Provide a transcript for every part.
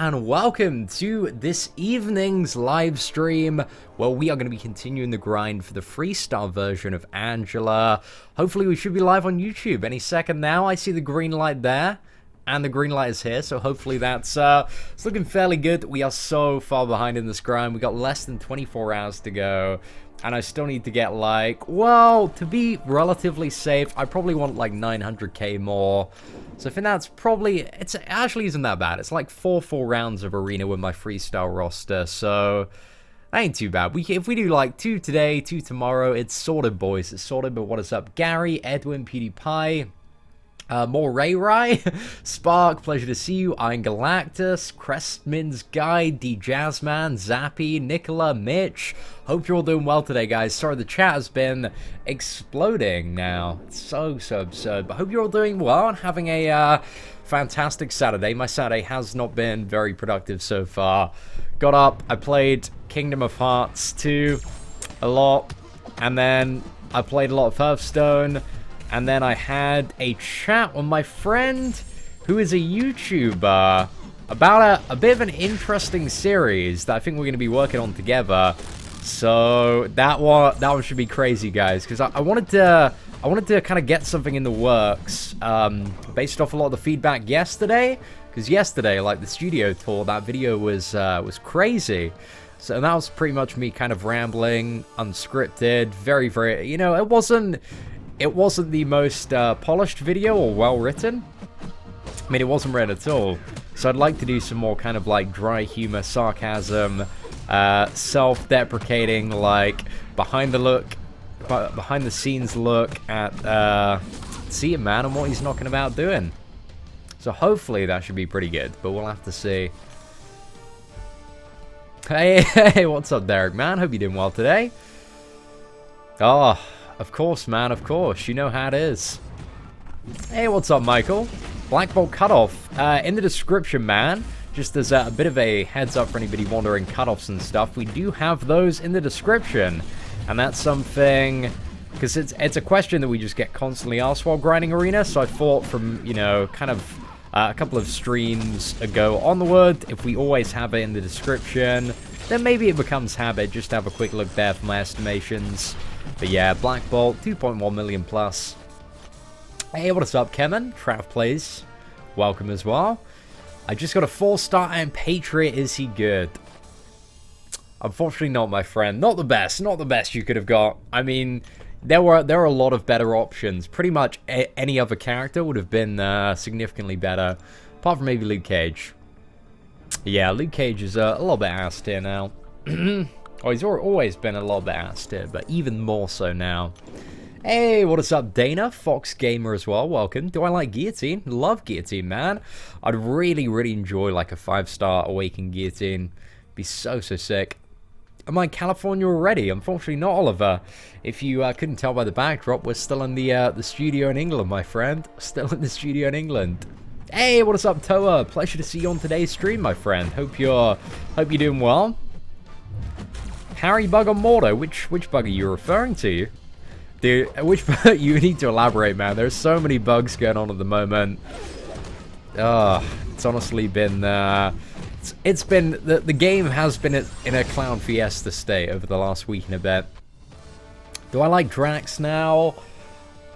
and welcome to this evening's live stream where we are going to be continuing the grind for the freestyle version of Angela. Hopefully we should be live on YouTube any second now. I see the green light there and the green light is here, so hopefully that's it's looking fairly good. We are so far behind in this grind. We got less than 24 hours to go. And I still need to get like, well, to be relatively safe, I probably want like 900k more. So I think that's probably, it actually isn't that bad. It's like 4 full rounds of arena with my freestyle roster. So that ain't too bad. If we do like 2 today, 2 tomorrow, it's sorted, boys. It's sorted, but what is up? Gary, Edwin, PewDiePie. More Ray, Spark, pleasure to see you, Iron Galactus, Crestman's Guide, D Jazzman, Zappy, Nicola, Mitch. Hope you're all doing well today, guys. Sorry, the chat has been exploding now. It's so absurd, but hope you're all doing well and having a fantastic Saturday. My Saturday has not been very productive so far. Got up, I played Kingdom of Hearts 2 a lot, and then I played a lot of Hearthstone. And then I had a chat with my friend who is a YouTuber about a bit of an interesting series that I think we're going to be working on together. So that one should be crazy, guys, because I wanted to kind of get something in the works based off a lot of the feedback yesterday. Because yesterday, like the studio tour, that video was crazy. So that was pretty much me kind of rambling, unscripted, very, you know, it wasn't the most polished video or well-written. I mean, it wasn't written at all. So I'd like to do some more kind of like dry humor, sarcasm, self-deprecating, like behind the scenes look at see man and what he's knocking about doing. So hopefully that should be pretty good, but we'll have to see. Hey, what's up, Derek, man? Hope you're doing well today. Oh, of course, man, of course. You know how it is. Hey, what's up, Michael? Blackbolt Cutoff. In the description, man, just as a bit of a heads up for anybody wondering cutoffs and stuff, we do have those in the description. And that's something, because it's a question that we just get constantly asked while grinding arena, so I thought from, you know, kind of a couple of streams ago onward, if we always have it in the description, then maybe it becomes habit just to have a quick look there for my estimations. But yeah, Blackbolt, 2.1 million plus. Hey, what's up, Kevin? Trav Plays, welcome as well. I just got a 4-star and Patriot. Is he good? Unfortunately not, my friend. Not the best you could have got. I mean, there are a lot of better options. Pretty much any other character would have been significantly better, apart from maybe Luke Cage. Yeah, Luke Cage is a little bit ass tier now. Oh, he's always been a little bit ass tier, but even more so now. Hey, what is up, Dana? Fox Gamer as well, welcome. Do I like Guillotine? Love Guillotine, man. I'd really enjoy like a 5-star Awakened Guillotine. Be so sick. Am I in California already? Unfortunately not, Oliver. If you couldn't tell by the backdrop, we're still in the studio in England, my friend. Still in the studio in England. Hey, what is up, Toa? Pleasure to see you on today's stream, my friend. Hope you're doing well. Harry Bug on Mordo, which bug are you referring to? Dude, which bug? You need to elaborate, man. There's so many bugs going on at the moment. It's honestly been, it's been, the game has been in a clown fiesta state over the last week and a bit. Do I like Drax now?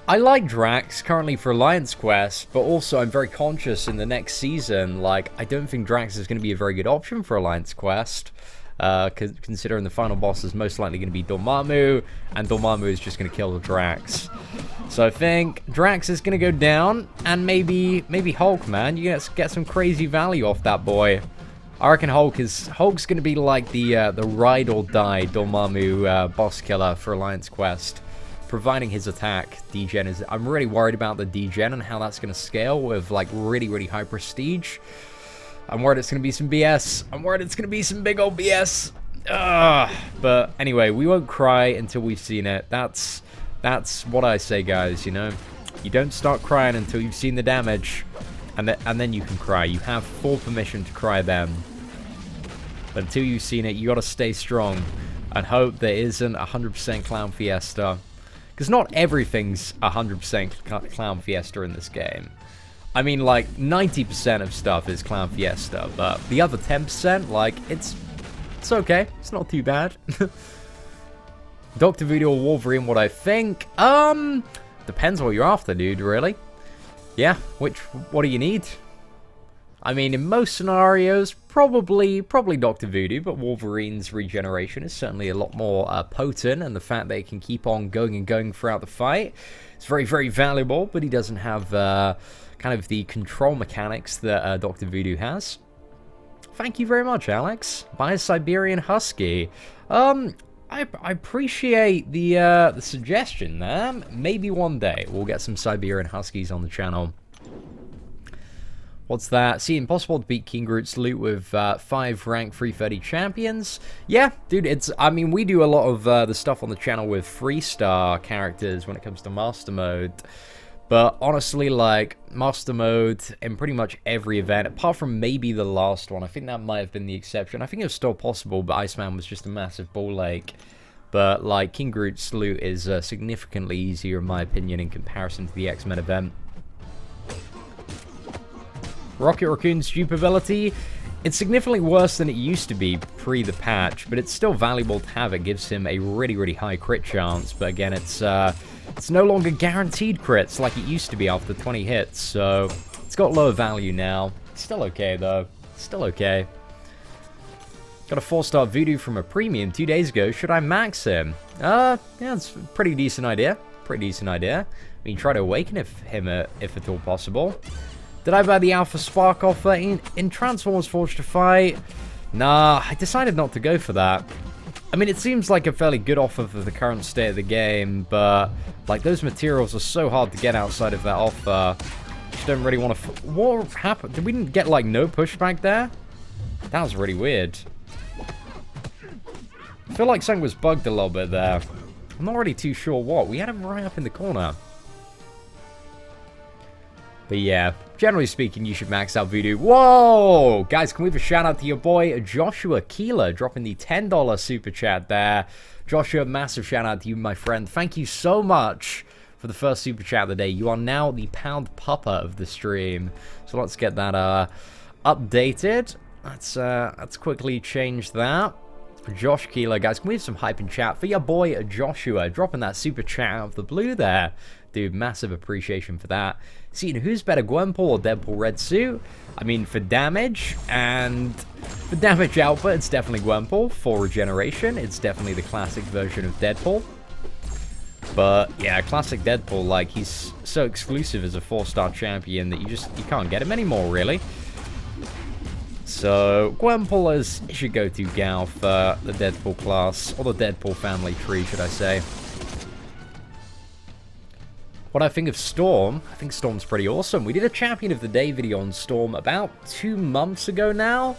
I like Drax currently for Alliance Quest, but also I'm very conscious in the next season, like, I don't think Drax is going to be a very good option for Alliance Quest. Considering the final boss is most likely going to be Dormammu, and Dormammu is just going to kill the Drax. So I think Drax is going to go down, and maybe Hulk, man. You get some crazy value off that boy. I reckon Hulk's going to be like the ride or die Dormammu boss killer for Alliance Quest, providing his attack degen is. I'm really worried about the degen and how that's going to scale with like really high prestige. I'm worried it's going to be some BS. I'm worried it's going to be some big old BS. But anyway, we won't cry until we've seen it. That's what I say, guys, you know. You don't start crying until you've seen the damage. And then you can cry. You have full permission to cry then. But until you've seen it, you got to stay strong. And hope there isn't 100% Clown Fiesta. Because not everything's 100% Clown Fiesta in this game. I mean, like, 90% of stuff is Clown Fiesta, but the other 10%, like, it's okay. It's not too bad. Dr. Voodoo or Wolverine, what I think? Depends what you're after, dude, really. Yeah, what do you need? I mean, in most scenarios, probably Dr. Voodoo, but Wolverine's regeneration is certainly a lot more potent, and the fact that it can keep on going and going throughout the fight is very, very valuable, but he doesn't have kind of the control mechanics that Dr. Voodoo has. Thank you very much, Alex. Buy a Siberian Husky. I appreciate the suggestion there. Maybe one day we'll get some Siberian Huskies on the channel. What's that? See, impossible to beat King Groot's loot with 5 rank 330 champions. Yeah, dude, I mean, we do a lot of the stuff on the channel with 3-star characters when it comes to Master Mode. But honestly, like, Master Mode in pretty much every event, apart from maybe the last one, I think that might have been the exception. I think it was still possible, but Iceman was just a massive ball lake. But, like, King Groot's loot is significantly easier, in my opinion, in comparison to the X-Men event. Rocket Raccoon's dupe ability, it's significantly worse than it used to be pre the patch, but it's still valuable to have. It gives him a really, really high crit chance, but again, it's no longer guaranteed crits like it used to be after 20 hits, so it's got lower value now. Still okay, though. Still okay. Got a 4-star Voodoo from a premium 2 days ago. Should I max him? Yeah, it's a pretty decent idea. Pretty decent idea. We can try to awaken him if at all possible. Did I buy the Alpha Spark offer in Transformers Forged to Fight? Nah, I decided not to go for that. I mean, it seems like a fairly good offer for the current state of the game, but, like, those materials are so hard to get outside of that offer. Just don't really want to... What happened? Did we didn't get, like, no pushback there? That was really weird. I feel like something was bugged a little bit there. I'm not really too sure what. We had him right up in the corner. But yeah, generally speaking, you should max out Voodoo. Whoa! Guys, can we have a shout out to your boy, Joshua Keeler, dropping the $10 super chat there. Joshua, massive shout out to you, my friend. Thank you so much for the first super chat of the day. You are now the Pound Pupper of the stream. So let's get that updated. Let's quickly change that. Josh Keeler, guys, can we have some hype in chat for your boy, Joshua, dropping that super chat out of the blue there. Dude, massive appreciation for that. See, who's better, Gwenpool or Deadpool Red Suit? I mean, for damage and for damage output, it's definitely Gwenpool. For regeneration, it's definitely the classic version of Deadpool. But yeah, classic Deadpool, like, he's so exclusive as a 4-star champion that you can't get him anymore, really. So, Gwenpool is your go-to gal for the Deadpool class, or the Deadpool family tree, should I say. What I think of Storm, I think Storm's pretty awesome. We did a Champion of the Day video on Storm about 2 months ago now.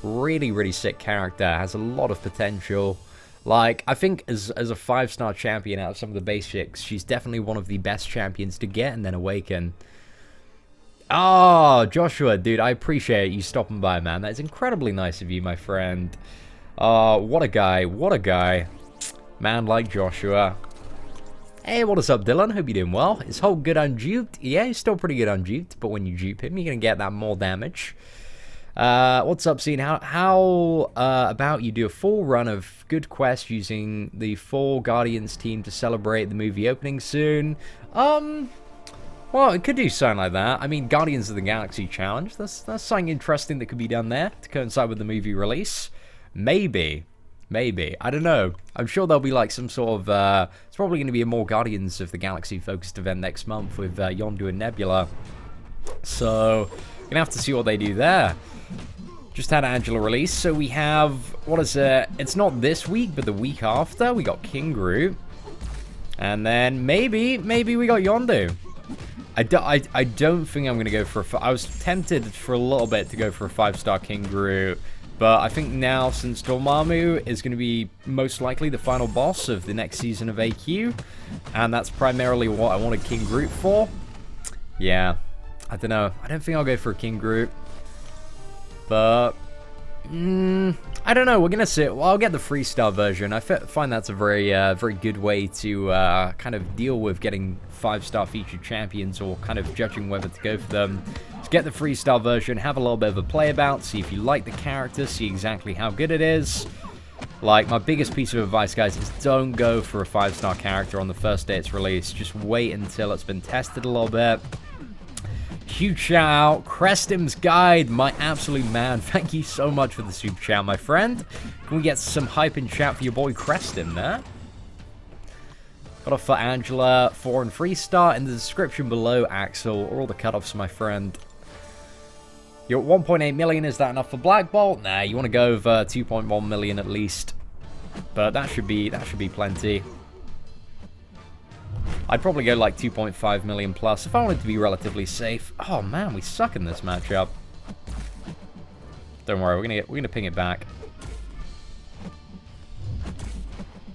Really, really sick character. Has a lot of potential. Like, I think as a 5-star champion out of some of the basics, she's definitely one of the best champions to get and then awaken. Oh, Joshua, dude, I appreciate you stopping by, man. That is incredibly nice of you, my friend. What a guy. What a guy. Man like Joshua. Hey, what is up, Dylan? Hope you're doing well. Is Hulk good unduped? Yeah, he's still pretty good unduped, but when you dupe him, you're going to get that more damage. What's up, Scene? How about you do a full run of good quests using the 4 Guardians team to celebrate the movie opening soon? Well, it could do something like that. I mean, Guardians of the Galaxy Challenge. That's something interesting that could be done there to coincide with the movie release. Maybe. Maybe. I don't know. I'm sure there'll be like some sort of... it's probably going to be a more Guardians of the Galaxy focused event next month with Yondu and Nebula. So, we're going to have to see what they do there. Just had Angela release. So we have... What is it? It's not this week, but the week after. We got King Groot. And then maybe we got Yondu. I don't think I'm going to go for I was tempted for a little bit to go for a 5-star King Groot. But I think now, since Dormammu is going to be most likely the final boss of the next season of AQ, and that's primarily what I wanted King Groot for, yeah, I don't know. I don't think I'll go for a King Groot. But I don't know. We're gonna see. Well, I'll get the freestyle version. I find that's a very, very good way to kind of deal with getting 5-star featured champions, or kind of judging whether to go for them. Just get the freestyle version, have a little bit of a play about, see if you like the character, see exactly how good it is. Like, my biggest piece of advice, guys, is don't go for a 5-star character on the first day it's released. Just wait until it's been tested a little bit. Huge shout out, Crestim's Guide, my absolute man. Thank you so much for the super chat, my friend. Can we get some hype in chat for your boy Crestim there? Got off for Angela, 4 and 3-star. In the description below, Axel, or all the cutoffs, my friend. You're at 1.8 million. Is that enough for Blackbolt? Nah, you want to go over 2.1 million at least. But that should be plenty. I'd probably go like 2.5 million plus if I wanted to be relatively safe. Oh man, we suck in this matchup. Don't worry, we're gonna ping it back.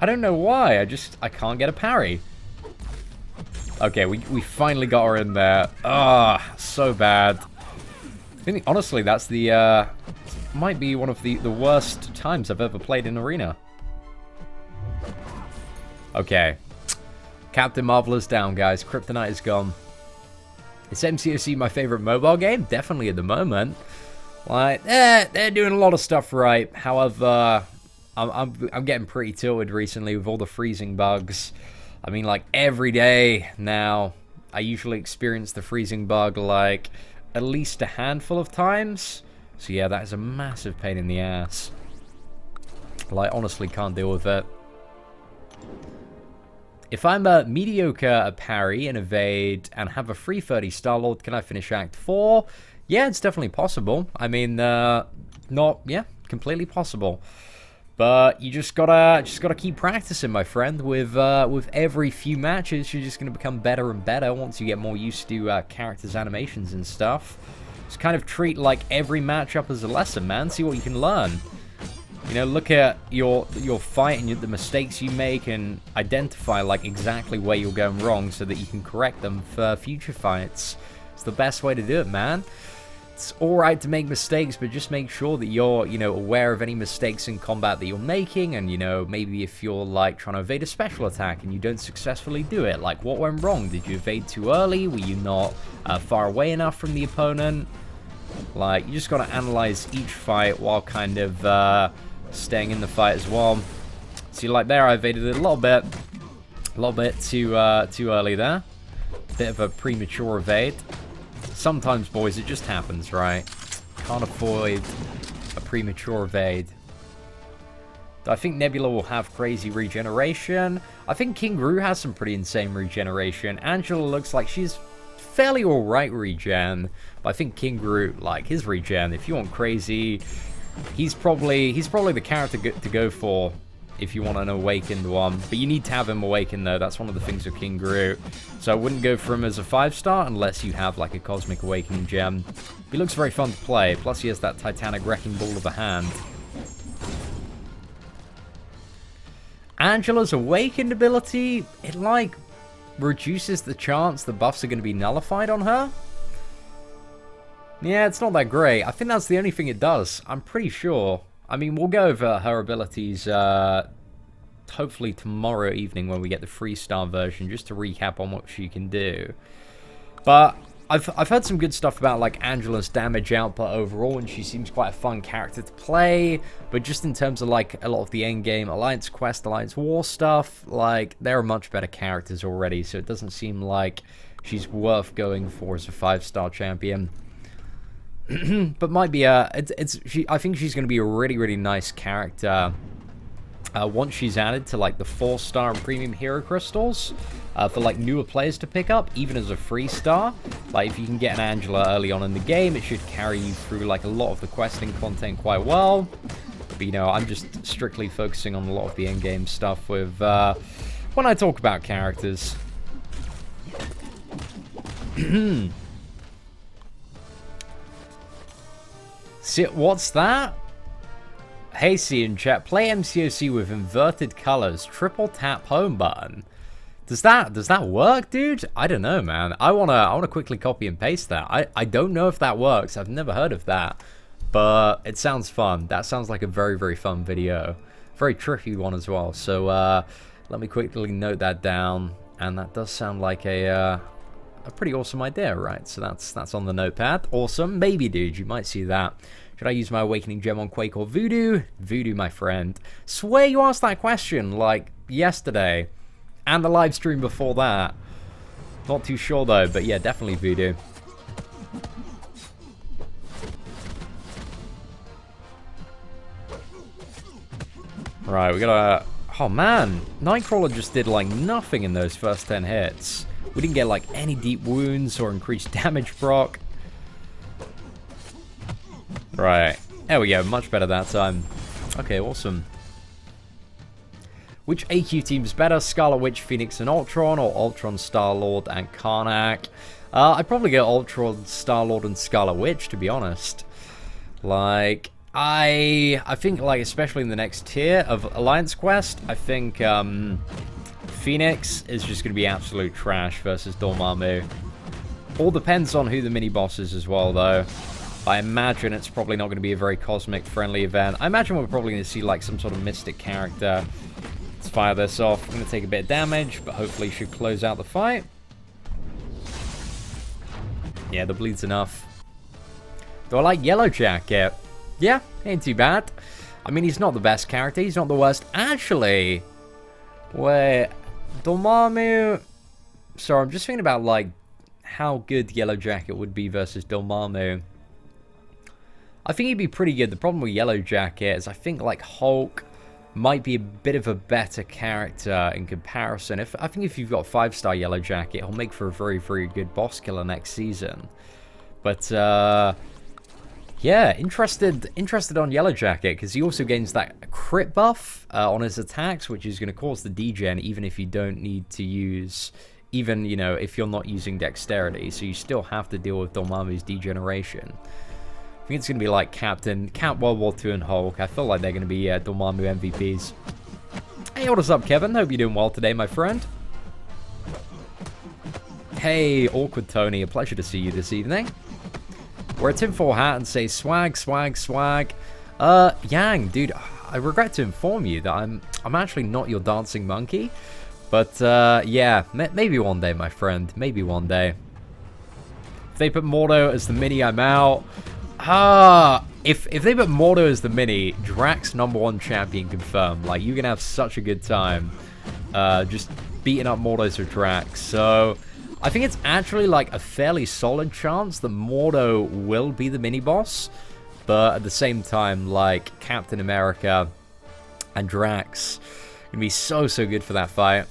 I don't know why. I can't get a parry. Okay, we finally got her in there. Ah, so bad. I think honestly that's the might be one of the worst times I've ever played in Arena. Okay. Captain Marvel is down, guys. Kryptonite is gone. Is MCOC my favorite mobile game? Definitely at the moment. Like, they're doing a lot of stuff right. However, I'm getting pretty tilted recently with all the freezing bugs. I mean, like, every day now, I usually experience the freezing bug, like, at least a handful of times. So yeah, that is a massive pain in the ass. Like, honestly can't deal with it. If I'm a mediocre at parry and evade and have a 330 Star-Lord, can I finish Act 4? Yeah, it's definitely possible. I mean, yeah, completely possible. But you just gotta keep practicing, my friend. With every few matches, you're just gonna become better and better once you get more used to characters' animations and stuff. Just kind of treat like every matchup as a lesson, man. See what you can learn. You know, look at your fight and the mistakes you make and identify like exactly where you're going wrong so that you can correct them for future fights. It's the best way to do it, man. It's alright to make mistakes, but just make sure that you're, you know, aware of any mistakes in combat that you're making, and, you know, maybe if you're like trying to evade a special attack and you don't successfully do it, like what went wrong? Did you evade too early? Were you not far away enough from the opponent? Like, you just gotta analyze each fight while kind of staying in the fight as well. See, like there, I evaded it a little bit too early there. Bit of a premature evade. Sometimes, boys, it just happens, right? Can't avoid a premature evade. I think Nebula will have crazy regeneration. I think King Gru has some pretty insane regeneration. Angela looks like she's fairly alright regen, but I think King Gru, like his regen, if you want crazy, he's probably the character to go for if you want an awakened one. But you need to have him awakened though. That's one of the things with King Gru. So I wouldn't go for him as a 5-star unless you have like a Cosmic Awakening gem. He looks very fun to play. Plus he has that Titanic Wrecking Ball of a hand. Angela's awakened ability, it like reduces the chance the buffs are going to be nullified on her. Yeah, it's not that great. I think that's the only thing it does. I'm pretty sure. I mean, we'll go over her abilities hopefully tomorrow evening when we get the 3-star version, just to recap on what she can do. But I've heard some good stuff about like Angela's damage output overall, and she seems quite a fun character to play. But just in terms of like a lot of the endgame Alliance Quest, Alliance War stuff, like there are much better characters already, so it doesn't seem like she's worth going for as a 5-star champion. But might be I think she's going to be a really nice character once she's added to like the 4-star and premium hero crystals for like newer players to pick up, even as a 3-star. Like if you can get an Angela early on in the game, it should carry you through like a lot of the questing content quite well. But you know, I'm just strictly focusing on a lot of the end game stuff with when I talk about characters. See, what's that? Hey, see in chat, play MCOC with inverted colors, triple tap home button. Does that work, dude? I don't know, man. I wanna quickly copy and paste that. I don't know if that works. I've never heard of that. But it sounds fun. That sounds like a very, very fun video. Very tricky one as well. So let me quickly note that down. And that does sound like a pretty awesome idea, right? So that's on the notepad. Awesome. Maybe, dude, you might see that. Should I use my Awakening Gem on Quake or Voodoo? Voodoo, my friend. Swear you asked that question, like, yesterday. And the live stream before that. Not too sure, though. But yeah, definitely Voodoo. Right, we got a... Oh, man. Nightcrawler just did, like, nothing in those first 10 hits. We didn't get, like, any deep wounds or increased damage proc. Right. There we go. Much better that time. Okay, awesome. Which AQ team's better? Scarlet Witch, Phoenix, and Ultron, or Ultron, Star-Lord, and Karnak? I'd probably get Ultron, Star-Lord, and Scarlet Witch, to be honest. Like, I think, like, especially in the next tier of Alliance Quest, I think, Phoenix is just going to be absolute trash versus Dormammu. All depends on who the mini-boss is as well, though. I imagine it's probably not going to be a very cosmic-friendly event. I imagine we're probably going to see, like, some sort of mystic character. Let's fire this off. I'm going to take a bit of damage, but hopefully should close out the fight. Yeah, the bleed's enough. Do I like Yellow Jacket? Yeah, ain't too bad. I mean, he's not the best character. He's not the worst. Actually, wait, Dormammu... Sorry, I'm just thinking about, like, how good Yellow Jacket would be versus Dormammu. I think he'd be pretty good. The problem with Yellow Jacket is I think, like, Hulk might be a bit of a better character in comparison. I think if you've got 5-star Yellow Jacket, he'll make for a very, very good boss killer next season. But, yeah, interested on Yellow Jacket, because he also gains that crit buff on his attacks, which is going to cause the degen, even if you don't need to use... Even, you know, if you're not using dexterity. So you still have to deal with Dormammu's degeneration. I think it's going to be like Cap World War II and Hulk. I feel like they're going to be Dormammu MVPs. Hey, what is up, Kevin? Hope you're doing well today, my friend. Hey, Awkward Tony. A pleasure to see you this evening. Wear a tinfoil hat and say swag, swag, swag. Yang, dude, I regret to inform you that I'm actually not your dancing monkey. But, yeah, maybe one day, my friend. Maybe one day. If they put Mordo as the mini, I'm out. If they put Mordo as the mini, Drax #1 champion confirmed. Like, you can have such a good time just beating up Mordos with Drax. So, I think it's actually, like, a fairly solid chance that Mordo will be the mini-boss. But at the same time, like, Captain America and Drax gonna be so good for that fight.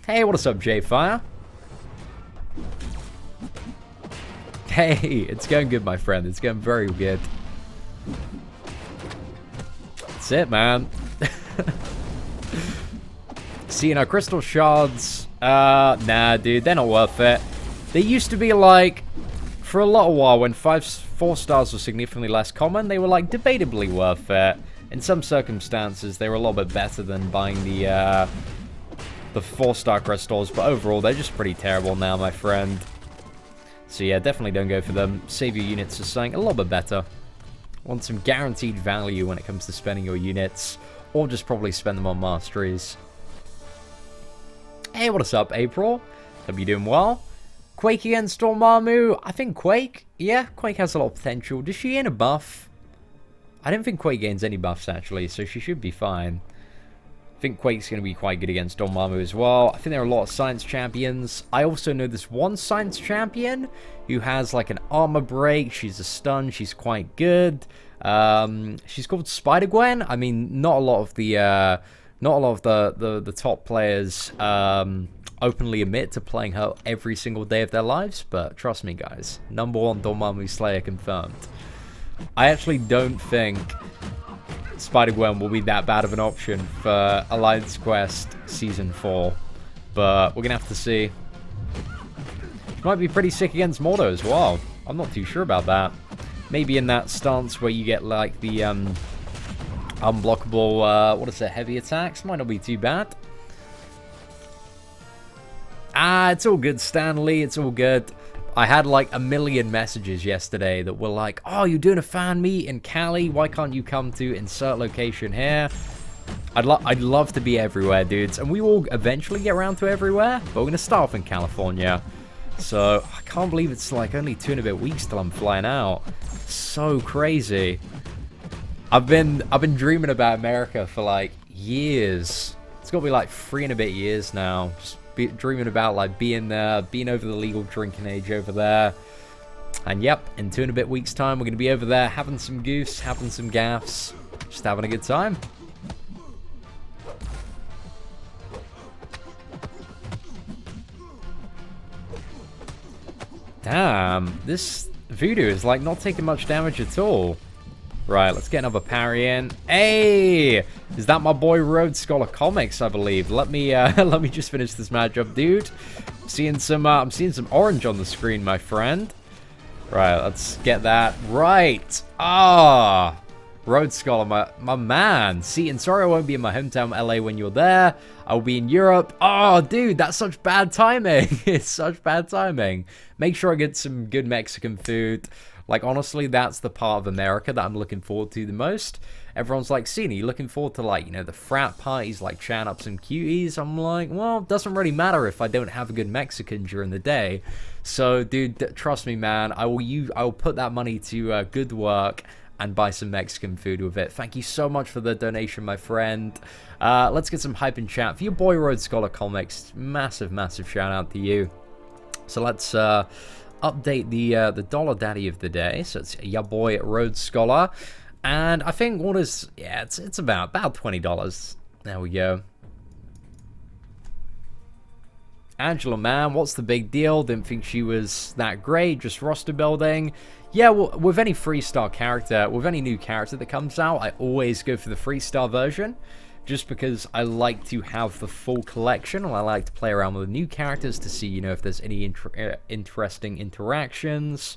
Hey, what is up, J-Fire? Hey, it's going good, my friend. It's going very good. That's it, man. See, crystal shards. Nah, dude, they're not worth it. They used to be like, for a lot of while, when 4 stars were significantly less common, they were like debatably worth it. In some circumstances, they were a little bit better than buying the 4-star crystals, but overall, they're just pretty terrible now, my friend. So yeah, definitely don't go for them. Save your units for something a little bit better. Want some guaranteed value when it comes to spending your units, or just probably spend them on masteries. Hey, what is up, April? Hope you're doing well. Quake against Dormammu? I think Quake, yeah, Quake has a lot of potential. Does she gain a buff? I don't think Quake gains any buffs, actually, so she should be fine. I think Quake's going to be quite good against Dormammu as well. I think there are a lot of science champions. I also know this one science champion who has like an armor break. She's a stun. She's quite good. She's called Spider-Gwen. I mean, not a lot of the top players openly admit to playing her every single day of their lives, but trust me, guys, #1 Dormammu Slayer confirmed. I actually don't think Spider-Gwen will be that bad of an option for Alliance Quest Season 4, but we're going to have to see. She might be pretty sick against Mordo as well. I'm not too sure about that. Maybe in that stance where you get, like, the unblockable, what is it, heavy attacks? Might not be too bad. It's all good, Stanley. It's all good. I had like a million messages yesterday that were like, oh, you're doing a fan meet in Cali, why can't you come to insert location here? I'd love to be everywhere, dudes, and we will eventually get around to everywhere, but we're gonna start off in California. So I can't believe it's like only 2 and a bit weeks till I'm flying out. So crazy. I've been dreaming about America for like years. It's got to be like 3 and a bit years now. Just dreaming about like being there, being over the legal drinking age over there. And yep, in 2 and a bit weeks time, we're going to be over there having some goofs, having some gaffs, just having a good time. Damn, this voodoo is like not taking much damage at all. Right, let's get another parry in. Hey, is that my boy Rhodes Scholar Comics? I believe. Let me just finish this matchup, dude. I'm seeing some orange on the screen, my friend. Right, let's get that right. Ah, Rhodes Scholar, my man. See, and sorry I won't be in my hometown LA when you're there. I'll be in Europe. Oh, dude, that's such bad timing. It's such bad timing. Make sure I get some good Mexican food. Like, honestly, that's the part of America that I'm looking forward to the most. Everyone's like, Cena, you looking forward to, like, you know, the frat parties, like, chatting up some cuties? I'm like, well, it doesn't really matter if I don't have a good Mexican during the day. So, dude, trust me, man, I will put that money to good work and buy some Mexican food with it. Thank you so much for the donation, my friend. Let's get some hype in chat. For your boy, Rhodes Scholar Comics, massive, massive shout out to you. So let's update the dollar daddy of the day. So it's your boy Rhodes Scholar, and I think what is it's about $20. There we go. Angela, man, what's the big deal? Didn't think she was that great. Just roster building. Yeah, well, with any freestar character, with any new character that comes out, I always go for the freestar version. Just because I like to have the full collection, and I like to play around with new characters to see, you know, if there's any interesting interactions.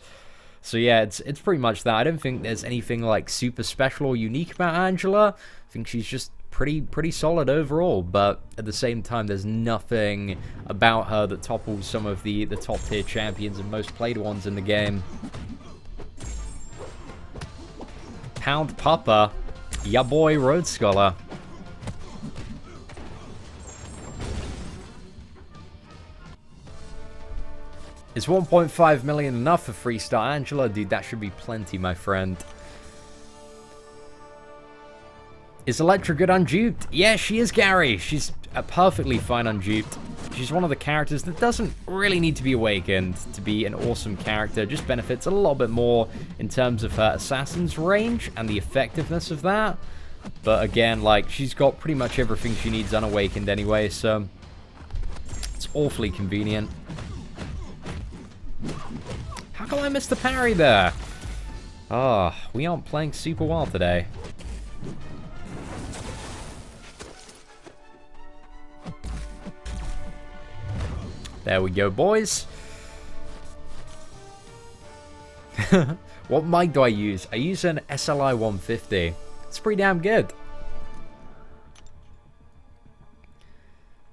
So yeah, it's pretty much that. I don't think there's anything like super special or unique about Angela. I think she's just pretty solid overall, but at the same time, there's nothing about her that topples some of the top tier champions and most played ones in the game. Pound Papa, ya boy Rhodes Scholar. Is 1.5 million enough for freestar Angela? Dude, that should be plenty, my friend. Is Electra good unduped? Yeah, she is, Gary. She's perfectly fine unduped. She's one of the characters that doesn't really need to be awakened to be an awesome character. Just benefits a little bit more in terms of her assassin's range and the effectiveness of that. But again, like, she's got pretty much everything she needs unawakened anyway, so it's awfully convenient. How come I missed the parry there? Ah, we aren't playing super well today. There we go, boys. What mic do I use? I use an SLI 150. It's pretty damn good.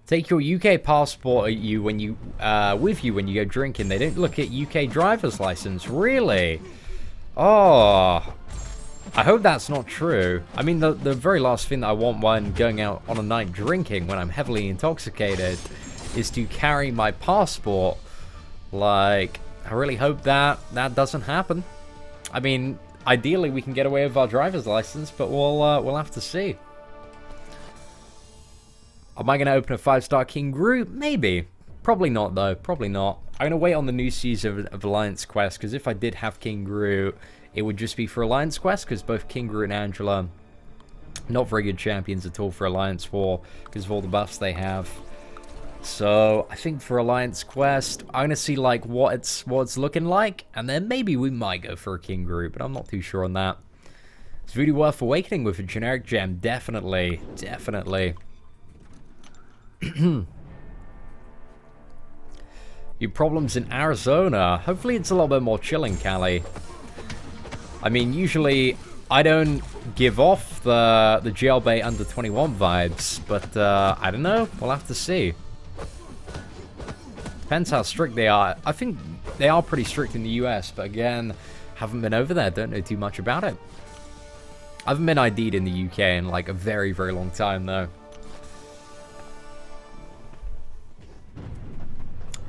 Take your UK passport with you when you go drinking. They don't look at UK driver's license. Really? Oh, I hope that's not true. I mean, the very last thing that I want when going out on a night drinking when I'm heavily intoxicated is to carry my passport. Like, I really hope that doesn't happen. I mean, ideally we can get away with our driver's license, but we'll have to see. Am I going to open a 5-star King Gru? Maybe. Probably not, though. Probably not. I'm going to wait on the new season of Alliance Quest, because if I did have King Gru, it would just be for Alliance Quest, because both King Gru and Angela, not very good champions at all for Alliance War, because of all the buffs they have. So, I think for Alliance Quest, I'm going to see, like, what it's looking like, and then maybe we might go for a King Gru, but I'm not too sure on that. Is Voodoo worth awakening with a generic gem? Definitely. Definitely. Your problems in Arizona. Hopefully it's a little bit more chill in Cali. I mean, usually I don't give off the jailbait under 21 vibes, but I don't know. We'll have to see. Depends how strict they are. I think they are pretty strict in the US, but again, haven't been over there, don't know too much about it. I haven't been ID'd in the UK in like a very, very long time though.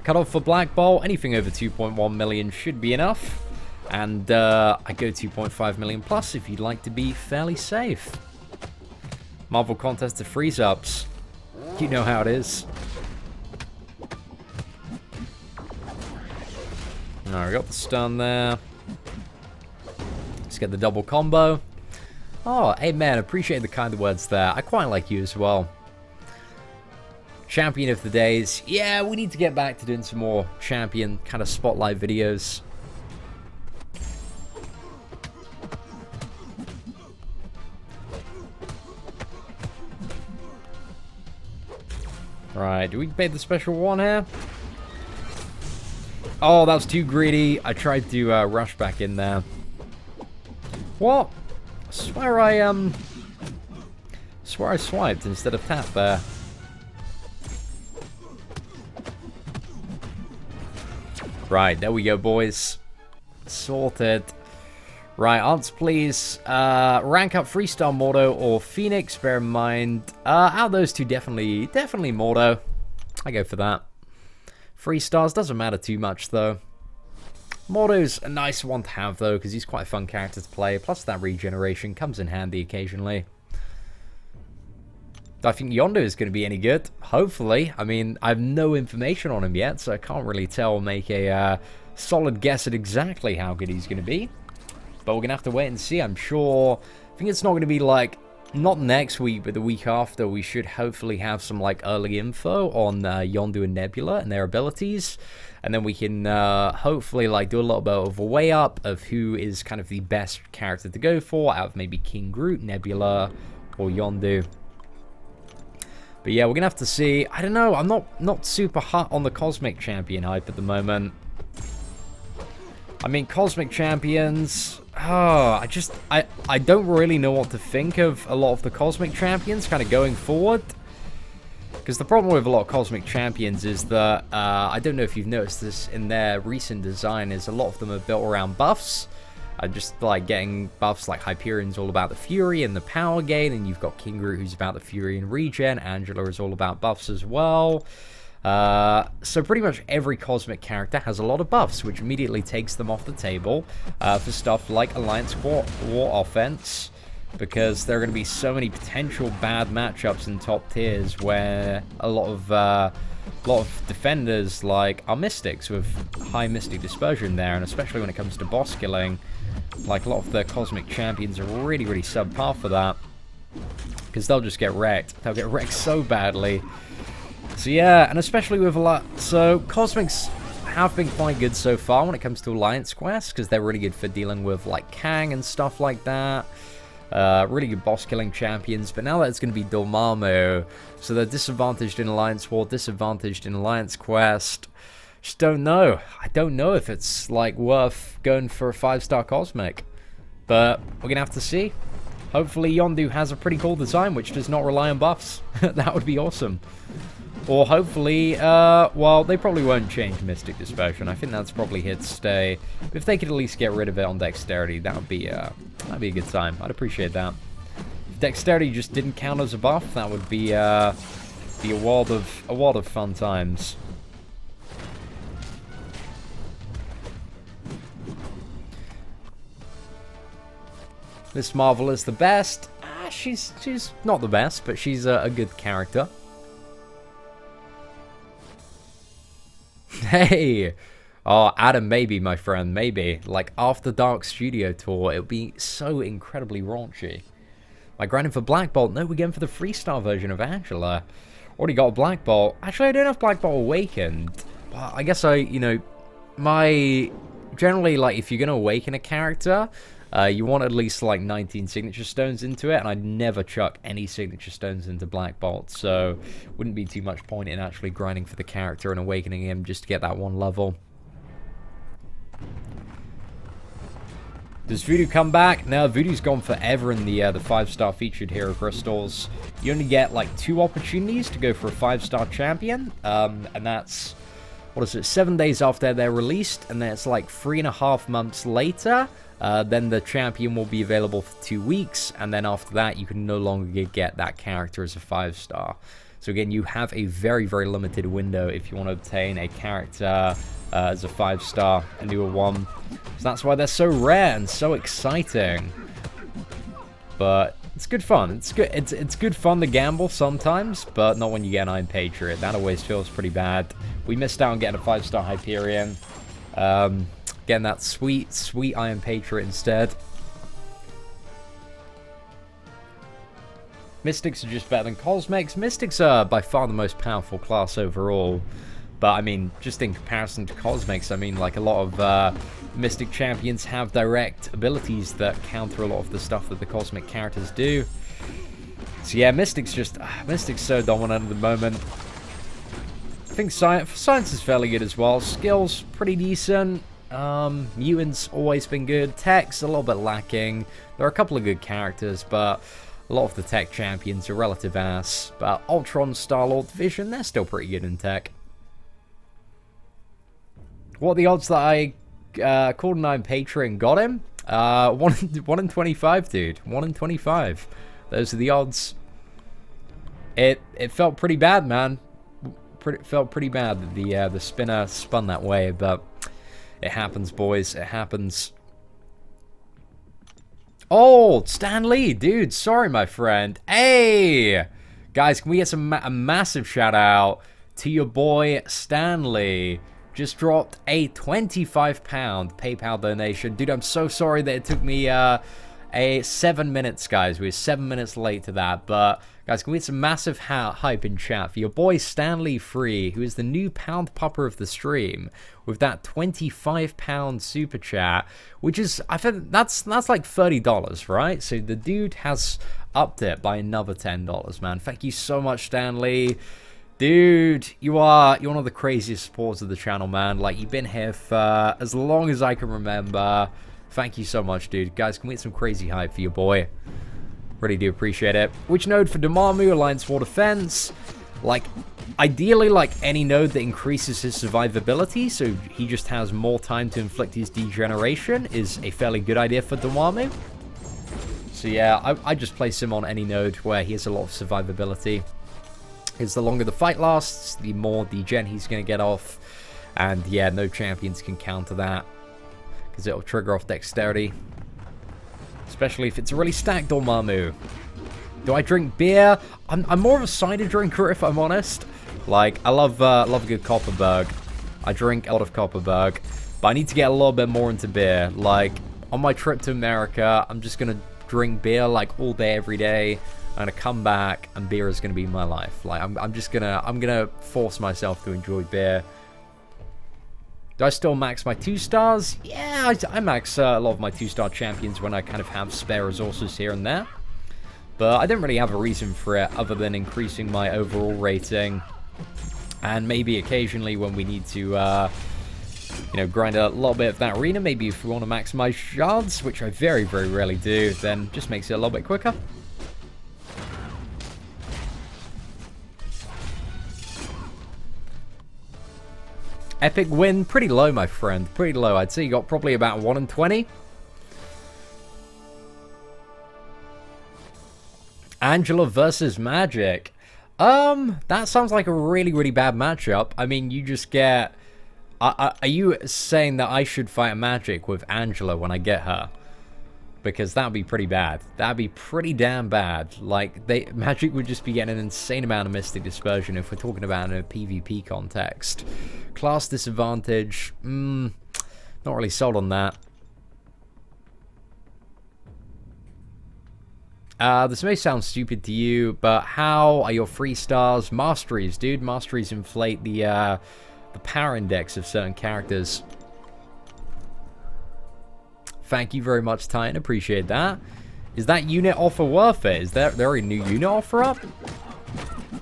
Cutoff for Blackbolt, anything over 2.1 million should be enough. And I go 2.5 million plus if you'd like to be fairly safe. Marvel contest to freeze ups. You know how it is. Alright, we got the stun there. Let's get the double combo. Oh, hey man, appreciate the kind words there. I quite like you as well. Champion of the days. Yeah, we need to get back to doing some more champion kind of spotlight videos. Right, do we pay the special one here? Oh, that was too greedy. I tried to rush back in there. What? I swear I swiped instead of tapped there. Right, there we go, boys. Sorted. Right, answer please. Rank up Freestar Mordo or Phoenix, bear in mind. Out of those two, definitely Mordo. I go for that. 3 stars, doesn't matter too much though. Mordo's a nice one to have though, because he's quite a fun character to play, plus that regeneration comes in handy occasionally. Do I think Yondu is going to be any good? Hopefully. I mean, I have no information on him yet, so I can't really tell or make a solid guess at exactly how good he's going to be. But we're going to have to wait and see, I'm sure. I think it's not going to be like, not next week, but the week after, we should hopefully have some like early info on Yondu and Nebula and their abilities. And then we can hopefully like do a little bit of a weigh up of who is kind of the best character to go for out of maybe King Groot, Nebula, or Yondu. But yeah, we're going to have to see. I don't know, I'm not super hot on the Cosmic Champion hype at the moment. I mean, Cosmic Champions... Oh, I don't really know what to think of a lot of the Cosmic Champions kind of going forward. Because the problem with a lot of Cosmic Champions is that, I don't know if you've noticed this in their recent design, is a lot of them are built around buffs. Just like getting buffs like Hyperion's all about the Fury and the power gain, and you've got King Groot who's about the Fury and regen, Angela is all about buffs as well. So pretty much every Cosmic character has a lot of buffs, which immediately takes them off the table for stuff like Alliance War Offense, because there are going to be so many potential bad matchups in top tiers where a lot of defenders like are Mystics with high Mystic Dispersion there, and especially when it comes to boss killing, like a lot of the Cosmic Champions are really, really subpar for that, because they'll just get wrecked. They'll get wrecked so badly. So yeah, and especially with a lot... So, Cosmics have been quite good so far when it comes to Alliance quests, because they're really good for dealing with, like, Kang and stuff like that. Really good boss-killing champions, but now that it's going to be Dormammu, so they're disadvantaged in Alliance War, disadvantaged in Alliance Quest. Just don't know. I don't know if it's, like, worth going for a 5-star Cosmic. But we're going to have to see. Hopefully Yondu has a pretty cool design, which does not rely on buffs. That would be awesome. Or hopefully, well, they probably won't change Mystic Dispersion. I think that's probably here to stay. But if they could at least get rid of it on Dexterity, that'd be a good time. I'd appreciate that. If Dexterity just didn't count as a buff, that would be a world of fun times. Miss Marvel is the best. She's not the best, but she's a good character. Hey! Oh, Adam, maybe, my friend, maybe. Like, after Dark Studio Tour, it would be so incredibly raunchy. Like, grinding for Blackbolt. No, we're going for the freestar version of Angela. Already got a Blackbolt. Actually, I don't have Blackbolt Awakened. But I guess generally, like, if you're going to awaken a character, you want at least, like, 19 signature stones into it, and I'd never chuck any signature stones into Blackbolt, so wouldn't be too much point in actually grinding for the character and awakening him just to get that one level. Does Voodoo come back? No, Voodoo's gone forever in the 5-star featured hero crystals. You only get, like, 2 opportunities to go for a 5-star champion, and that's... what is it, 7 days after they're released, and then it's like 3.5 months later, then the champion will be available for 2 weeks, and then after that, you can no longer get that character as a 5-star. So again, you have a very, very limited window if you want to obtain a character as a 5-star, a newer one. So that's why they're so rare and so exciting. But it's good fun. It's good. It's good fun to gamble sometimes, but not when you get an Iron Patriot. That always feels pretty bad. We missed out on getting a 5-star Hyperion. Getting that sweet, sweet Iron Patriot instead. Mystics are just better than Cosmics. Mystics are by far the most powerful class overall. But, I mean, just in comparison to Cosmics, I mean, like, a lot of Mystic champions have direct abilities that counter a lot of the stuff that the Cosmic characters do. So, yeah, Mystic's so dominant at the moment. I think Science is fairly good as well. Skills, pretty decent. Mutants, always been good. Tech's a little bit lacking. There are a couple of good characters, but a lot of the tech champions are relative ass. But Ultron, Star-Lord, Vision, they're still pretty good in tech. What are the odds that I called an Iron Patriot and got him? 1 in 25, dude. 1 in 25. Those are the odds. It felt pretty bad, man. Felt pretty bad that the spinner spun that way, but it happens, boys. It happens. Oh, Stan Lee, dude. Sorry, my friend. Hey! Guys, can we get a massive shout out to your boy, Stan Lee? Just dropped a £25 PayPal donation. Dude, I'm so sorry that it took me 7 minutes, guys. We were 7 minutes late to that. But, guys, can we get some massive hype in chat for your boy Stanley Free, who is the new pound pupper of the stream, with that £25 super chat, which is, I think that's like $30, right? So the dude has upped it by another $10, man. Thank you so much, Stanley. Dude, you're one of the craziest supporters of the channel, man. Like, you've been here for as long as I can remember. Thank you so much, dude. Guys, can we get some crazy hype for your boy? Really do appreciate it. Which node for Dormammu? Alliance War Defense. Like, ideally, like, any node that increases his survivability, so he just has more time to inflict his degeneration, is a fairly good idea for Dormammu. So yeah, I just place him on any node where he has a lot of survivability. Because the longer the fight lasts, the more degen he's going to get off. And yeah, no champions can counter that, because it'll trigger off dexterity. Especially if it's a really stacked Dormammu. Do I drink beer? I'm more of a cider drinker, if I'm honest. Like, I love a good Copperberg. I drink a lot of Copperberg. But I need to get a little bit more into beer. Like, on my trip to America, I'm just going to drink beer, like, all day, every day. I'm gonna come back, and beer is gonna be my life. Like, I'm gonna force myself to enjoy beer. Do I still max my 2-stars? Yeah, I max a lot of my 2-star champions when I kind of have spare resources here and there. But I don't really have a reason for it other than increasing my overall rating. And maybe occasionally when we need to, you know, grind a little bit of that arena, maybe if we want to maximize shards, which I very, very rarely do, then just makes it a little bit quicker. Epic win, pretty low, my friend. Pretty low. I'd say you got probably about 1 in 20. Angela versus Magic. That sounds like a really, really bad matchup. I mean, you just get... Are you saying that I should fight Magic with Angela when I get her? Because that would be pretty bad. That would be pretty damn bad. Like, Magic would just be getting an insane amount of Mystic Dispersion if we're talking about in a PvP context. Class disadvantage, not really sold on that. This may sound stupid to you, but how are your 3-stars? Masteries, dude. Masteries inflate the power index of certain characters. Thank you very much, Titan. Appreciate that. Is that unit offer worth it? Is there a new unit offer up?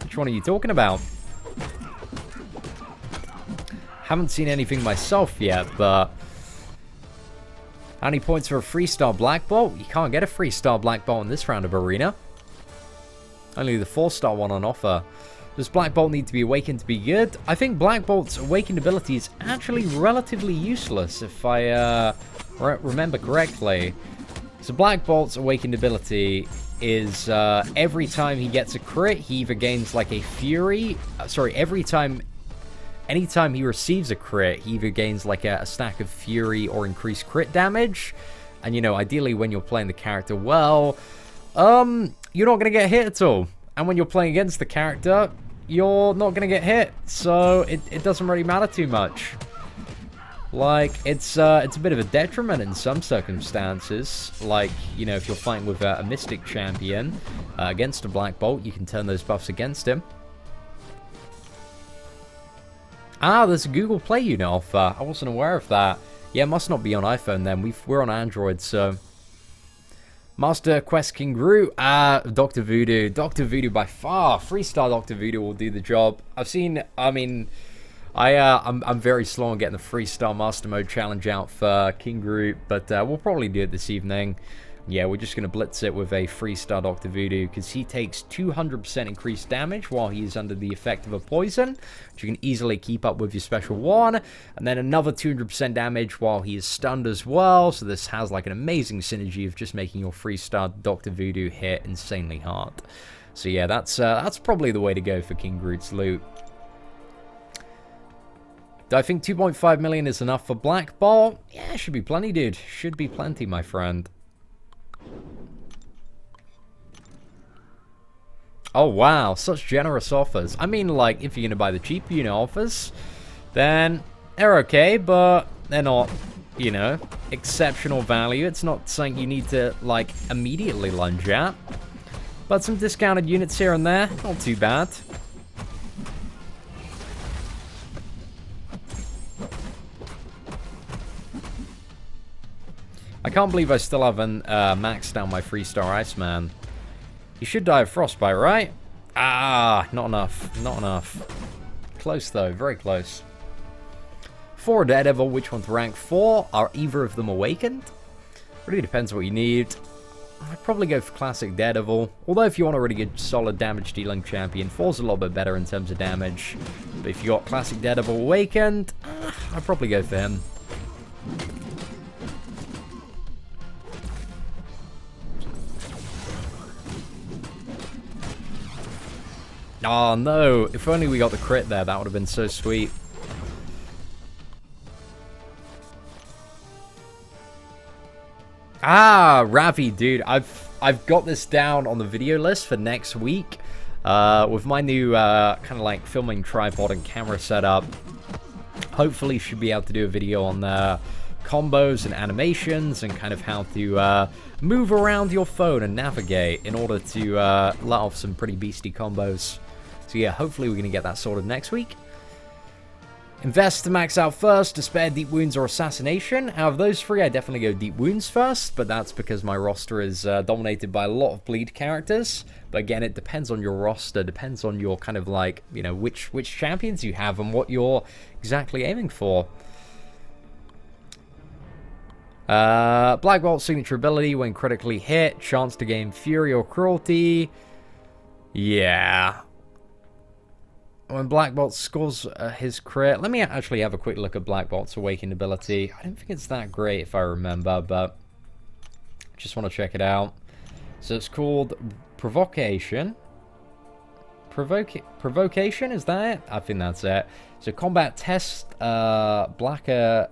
Which one are you talking about? Haven't seen anything myself yet, but... How many points for a 3-star Blackbolt? You can't get a 3-star Blackbolt in this round of Arena. Only the 4-star one on offer. Does Blackbolt need to be awakened to be good? I think Blackbolt's awakened ability is actually relatively useless, if I remember correctly. So Blackbolt's awakened ability is every time he gets a crit, he either gains like a fury... anytime he receives a crit, he either gains like a stack of fury or increased crit damage. And, you know, ideally when you're playing the character well, you're not going to get hit at all. And when you're playing against the character, you're not going to get hit. So it doesn't really matter too much. Like, it's a bit of a detriment in some circumstances. Like, you know, if you're fighting with a Mystic champion against a Blackbolt, you can turn those buffs against him. Ah, there's a Google Play unit offer. I wasn't aware of that. Yeah, it must not be on iPhone then. We're on Android, so... Master Quest King Groot. Dr. Voodoo. Dr. Voodoo by far. 3-star Dr. Voodoo will do the job. I'm very slow on getting the 3-star Master Mode challenge out for King Groot, but we'll probably do it this evening. Yeah, we're just going to blitz it with a 3-star Dr. Voodoo, because he takes 200% increased damage while he's under the effect of a poison, which you can easily keep up with your special 1, and then another 200% damage while he is stunned as well, so this has like an amazing synergy of just making your 3-star Dr. Voodoo hit insanely hard. So yeah, that's probably the way to go for King Groot's loot. Do I think 2.5 million is enough for Blackbolt? Yeah, should be plenty, dude. Should be plenty, my friend. Oh, wow. Such generous offers. I mean, like, if you're going to buy the cheap unit offers, then they're okay, but they're not, you know, exceptional value. It's not something you need to, like, immediately lunge at. But some discounted units here and there, not too bad. I can't believe I still haven't maxed out my 3-star Iceman. You should die of frostbite, right? Ah, not enough. Not enough. Close, though. Very close. For a Daredevil, which one to rank 4? Are either of them awakened? Really depends what you need. I'd probably go for Classic Daredevil. Although if you want a really good, solid damage-dealing champion, 4's a little bit better in terms of damage. But if you got Classic Daredevil awakened, I'd probably go for him. Oh no, if only we got the crit there, that would have been so sweet. Ah, Ravi, dude, I've got this down on the video list for next week. With my new kind of like filming tripod and camera setup, hopefully should be able to do a video on combos and animations and kind of how to move around your phone and navigate in order to let off some pretty beastie combos. So yeah, hopefully we're going to get that sorted next week. Invest to max out first, Despair, Deep Wounds, or Assassination. Out of those three, I definitely go Deep Wounds first, but that's because my roster is dominated by a lot of bleed characters. But again, it depends on your roster, depends on your kind of like, you know, which champions you have and what you're exactly aiming for. Blackbolt's signature ability, when critically hit, chance to gain Fury or Cruelty. Yeah. When Blackbolt scores his crit... Let me actually have a quick look at Blackbolt's awakened ability. I don't think it's that great if I remember, but... just want to check it out. So it's called Provocation. Provocation, is that it? I think that's it. So combat test, Blackagger's...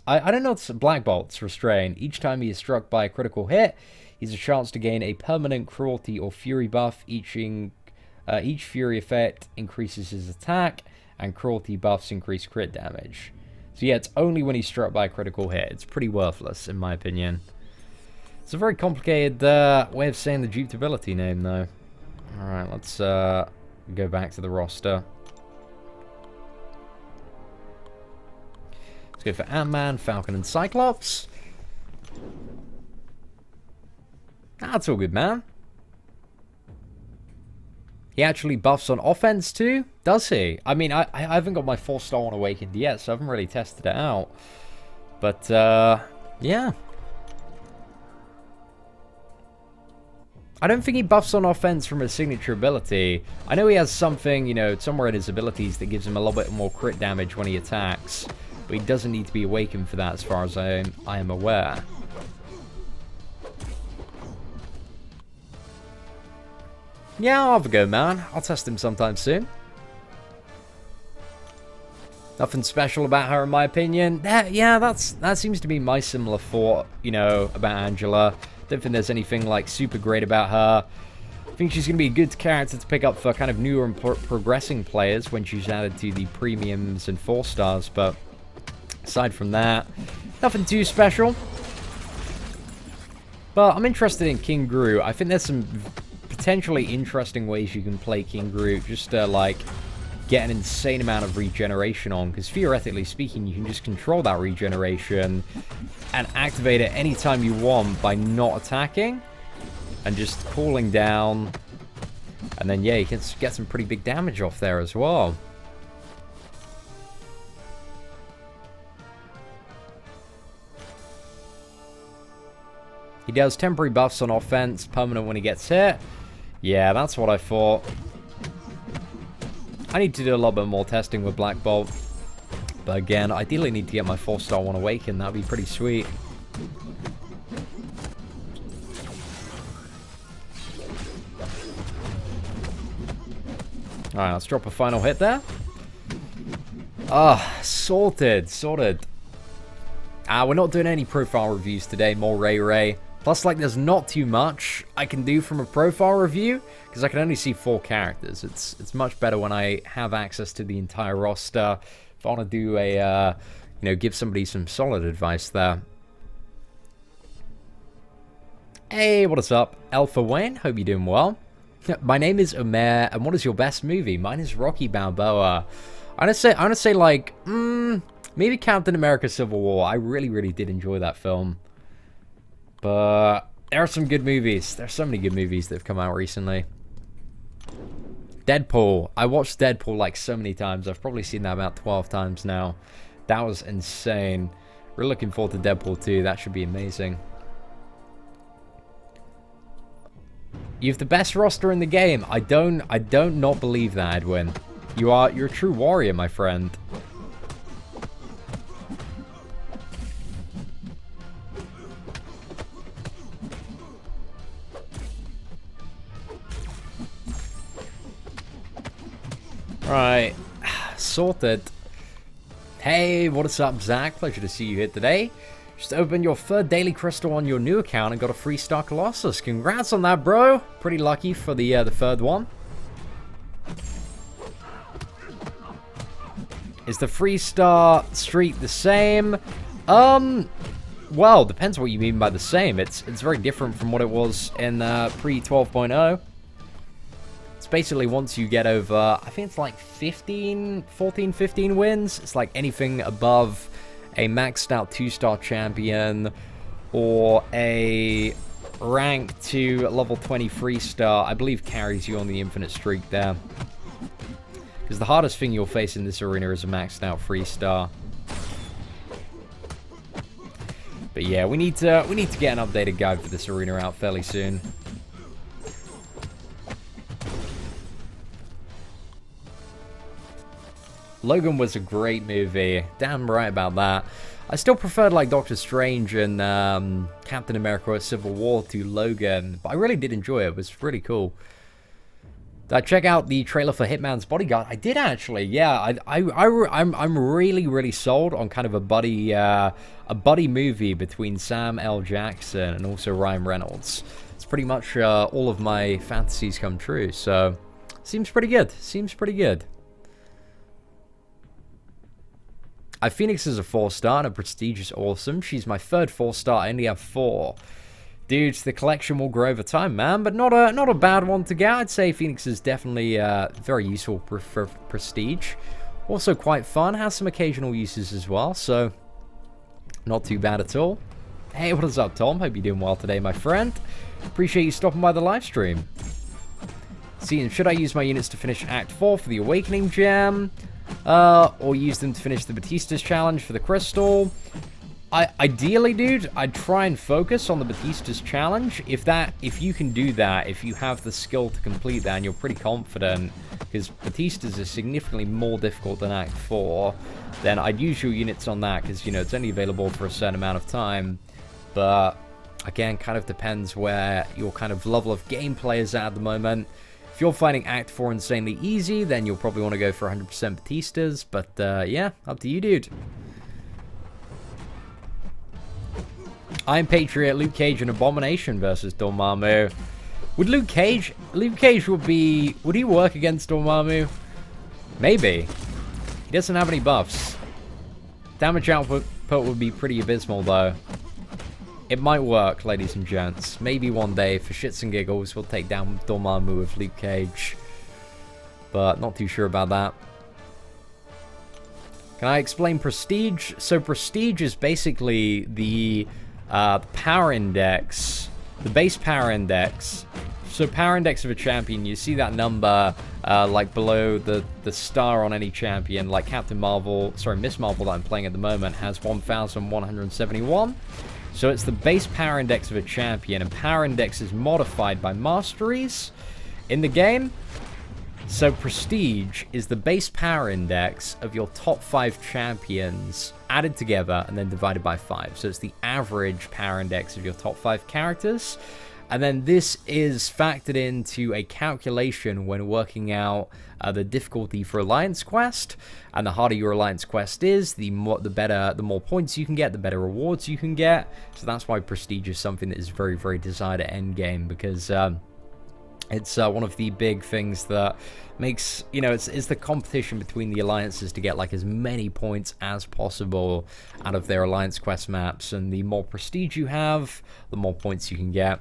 I don't know, it's Blackbolt's Restrain. Each time he is struck by a critical hit, he has a chance to gain a permanent Cruelty or Fury buff. Each Fury effect increases his attack, and Cruelty buffs increase crit damage. So yeah, it's only when he's struck by a critical hit. It's pretty worthless, in my opinion. It's a very complicated way of saying the duped ability name, though. Alright, let's go back to the roster. Let's go for Ant-Man, Falcon, and Cyclops. That's all good, man. He actually buffs on offense too? Does he? I mean, I haven't got my 4-star one awakened yet, so I haven't really tested it out. But, yeah. I don't think he buffs on offense from his signature ability. I know he has something, you know, somewhere in his abilities that gives him a little bit more crit damage when he attacks. But he doesn't need to be awakened for that as far as I am aware. Yeah, I'll have a go, man. I'll test him sometime soon. Nothing special about her, in my opinion. Yeah, that seems to be my similar thought, you know, about Angela. Don't think there's anything, like, super great about her. I think she's going to be a good character to pick up for kind of newer and progressing players when she's added to the premiums and 4-stars, but aside from that, nothing too special. But I'm interested in King Gru. I think there's some potentially interesting ways you can play King Gru just to, like, get an insane amount of regeneration on, because theoretically speaking, you can just control that regeneration and activate it anytime you want by not attacking and just cooling down, and then yeah, you can get some pretty big damage off there as well. He does temporary buffs on offense, permanent when he gets hit. Yeah, that's what I thought. I need to do a little bit more testing with Blackbolt. But again, ideally need to get my 4-star one awakened. That would be pretty sweet. Alright, let's drop a final hit there. Ah, sorted. We're not doing any profile reviews today, more Ray. Plus, like, there's not too much I can do from a profile review, because I can only see 4 characters. It's much better when I have access to the entire roster. If I want to do a, you know, give somebody some solid advice there. Hey, what is up? Alpha Wayne, hope you're doing well. My name is Omer, and what is your best movie? Mine is Rocky Balboa. I'm gonna say like, maybe Captain America Civil War. I really did enjoy that film. But there are some good movies. There's so many good movies that have come out recently. Deadpool. I watched Deadpool like so many times. I've probably seen that about 12 times now. That was insane. We're looking forward to Deadpool 2. That should be amazing. You have the best roster in the game. I don't not believe that, Edwin. You're a true warrior, my friend. Right, sorted. Hey, what is up, Zach? Pleasure to see you here today. Just opened your 3rd daily crystal on your new account and got a 3-star Colossus. Congrats on that, bro. Pretty lucky for the 3rd one. Is the 3-star streak the same? Well, depends what you mean by the same. It's very different from what it was in pre 12.0. Basically, once you get over, I think it's like 14, 15 wins. It's like anything above a maxed out 2-star champion or a rank to level 20 3-star, I believe carries you on the infinite streak there. Because the hardest thing you'll face in this arena is a maxed out 3-star. But yeah, we need to get an updated guide for this arena out fairly soon. Logan was a great movie. Damn right about that. I still preferred like Doctor Strange and Captain America Civil War to Logan, but I really did enjoy it. It was really cool. Did I check out the trailer for Hitman's Bodyguard? I did actually. Yeah, I'm really sold on kind of a buddy movie between Sam L. Jackson and also Ryan Reynolds. It's pretty much all of my fantasies come true. So seems pretty good. Phoenix is a 4-star and a Prestige is awesome. She's my 3rd 4-star. I only have 4. Dudes, the collection will grow over time, man, but not a bad one to get. I'd say Phoenix is definitely very useful for Prestige. Also quite fun. Has some occasional uses as well, so not too bad at all. Hey, what is up, Tom? Hope you're doing well today, my friend. Appreciate you stopping by the live stream. See, should I use my units to finish Act 4 for the Awakening Gem? Or use them to finish the Batista's challenge for the crystal? Ideally, dude, I'd try and focus on the Batista's challenge. If you can do that, if you have the skill to complete that and you're pretty confident, because Batista's is significantly more difficult than Act 4, then I'd use your units on that, because, you know, it's only available for a certain amount of time. But, again, kind of depends where your kind of level of gameplay is at the moment. If you're finding Act 4 insanely easy, then you'll probably want to go for 100% Batistas. But, yeah, up to you, dude. Iron Patriot, Luke Cage, and Abomination versus Dormammu. Would Luke Cage would he work against Dormammu? Maybe. He doesn't have any buffs. Damage output would be pretty abysmal, though. It might work, ladies and gents. Maybe one day, for shits and giggles, we'll take down Dormammu with Luke Cage. But not too sure about that. Can I explain Prestige? So Prestige is basically the power index, the base power index. So power index of a champion, you see that number like below the star on any champion, like Captain Marvel, sorry, Miss Marvel that I'm playing at the moment has 1,171. So it's the base power index of a champion, and power index is modified by masteries in the game. So Prestige is the base power index of your top 5 champions added together and then divided by 5. So it's the average power index of your top 5 characters. And then this is factored into a calculation when working out the difficulty for Alliance Quest. And the harder your Alliance Quest is, the more points you can get, the better rewards you can get. So that's why Prestige is something that is very, very desired at endgame, because it's one of the big things that makes, you know, it's the competition between the alliances to get like as many points as possible out of their Alliance Quest maps, and the more prestige you have, the more points you can get.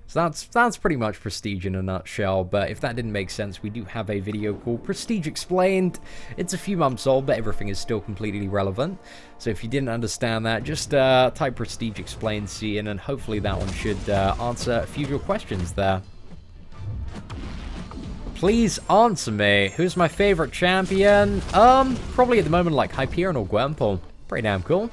So that's pretty much Prestige in a nutshell. But if that didn't make sense, we do have a video called Prestige Explained. It's a few months old, but everything is still completely relevant. So if you didn't understand that, just type Prestige Explained C in, and hopefully that one should answer a few of your questions there. Please answer me. Who's my favorite champion? Probably at the moment like Hyperion or Gwenpool. Pretty damn cool.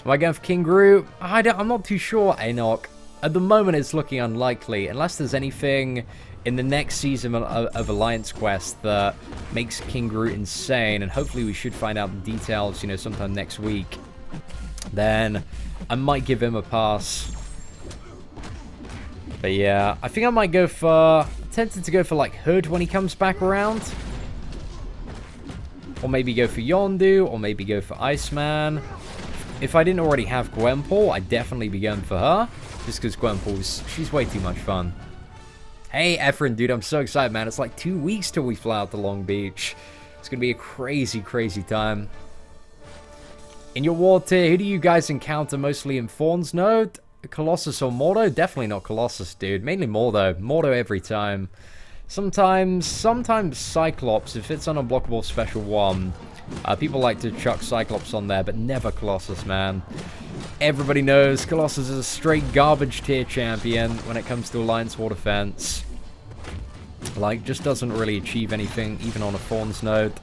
Am I going for King Groot? I'm not too sure, Enoch. At the moment, it's looking unlikely, unless there's anything in the next season of Alliance Quest that makes King Groot insane, and hopefully we should find out the details, you know, sometime next week. Then I might give him a pass. But yeah, I think I might go for... tempted to go for like Hood when he comes back around. Or maybe go for Yondu, or maybe go for Iceman. If I didn't already have Gwenpool, I'd definitely be going for her. Just because she's way too much fun. Hey, Efren, dude, I'm so excited, man. It's like 2 weeks till we fly out to Long Beach. It's going to be a crazy, crazy time. In your war tier, who do you guys encounter mostly in Thorn's Node? Colossus or Mordo? Definitely not Colossus, dude. Mainly Mordo. Mordo every time. Sometimes Cyclops, if it's an unblockable special 1. People like to chuck Cyclops on there, but never Colossus, man. Everybody knows Colossus is a straight garbage tier champion when it comes to Alliance War Defense. Like, just doesn't really achieve anything, even on a Thorn's Node.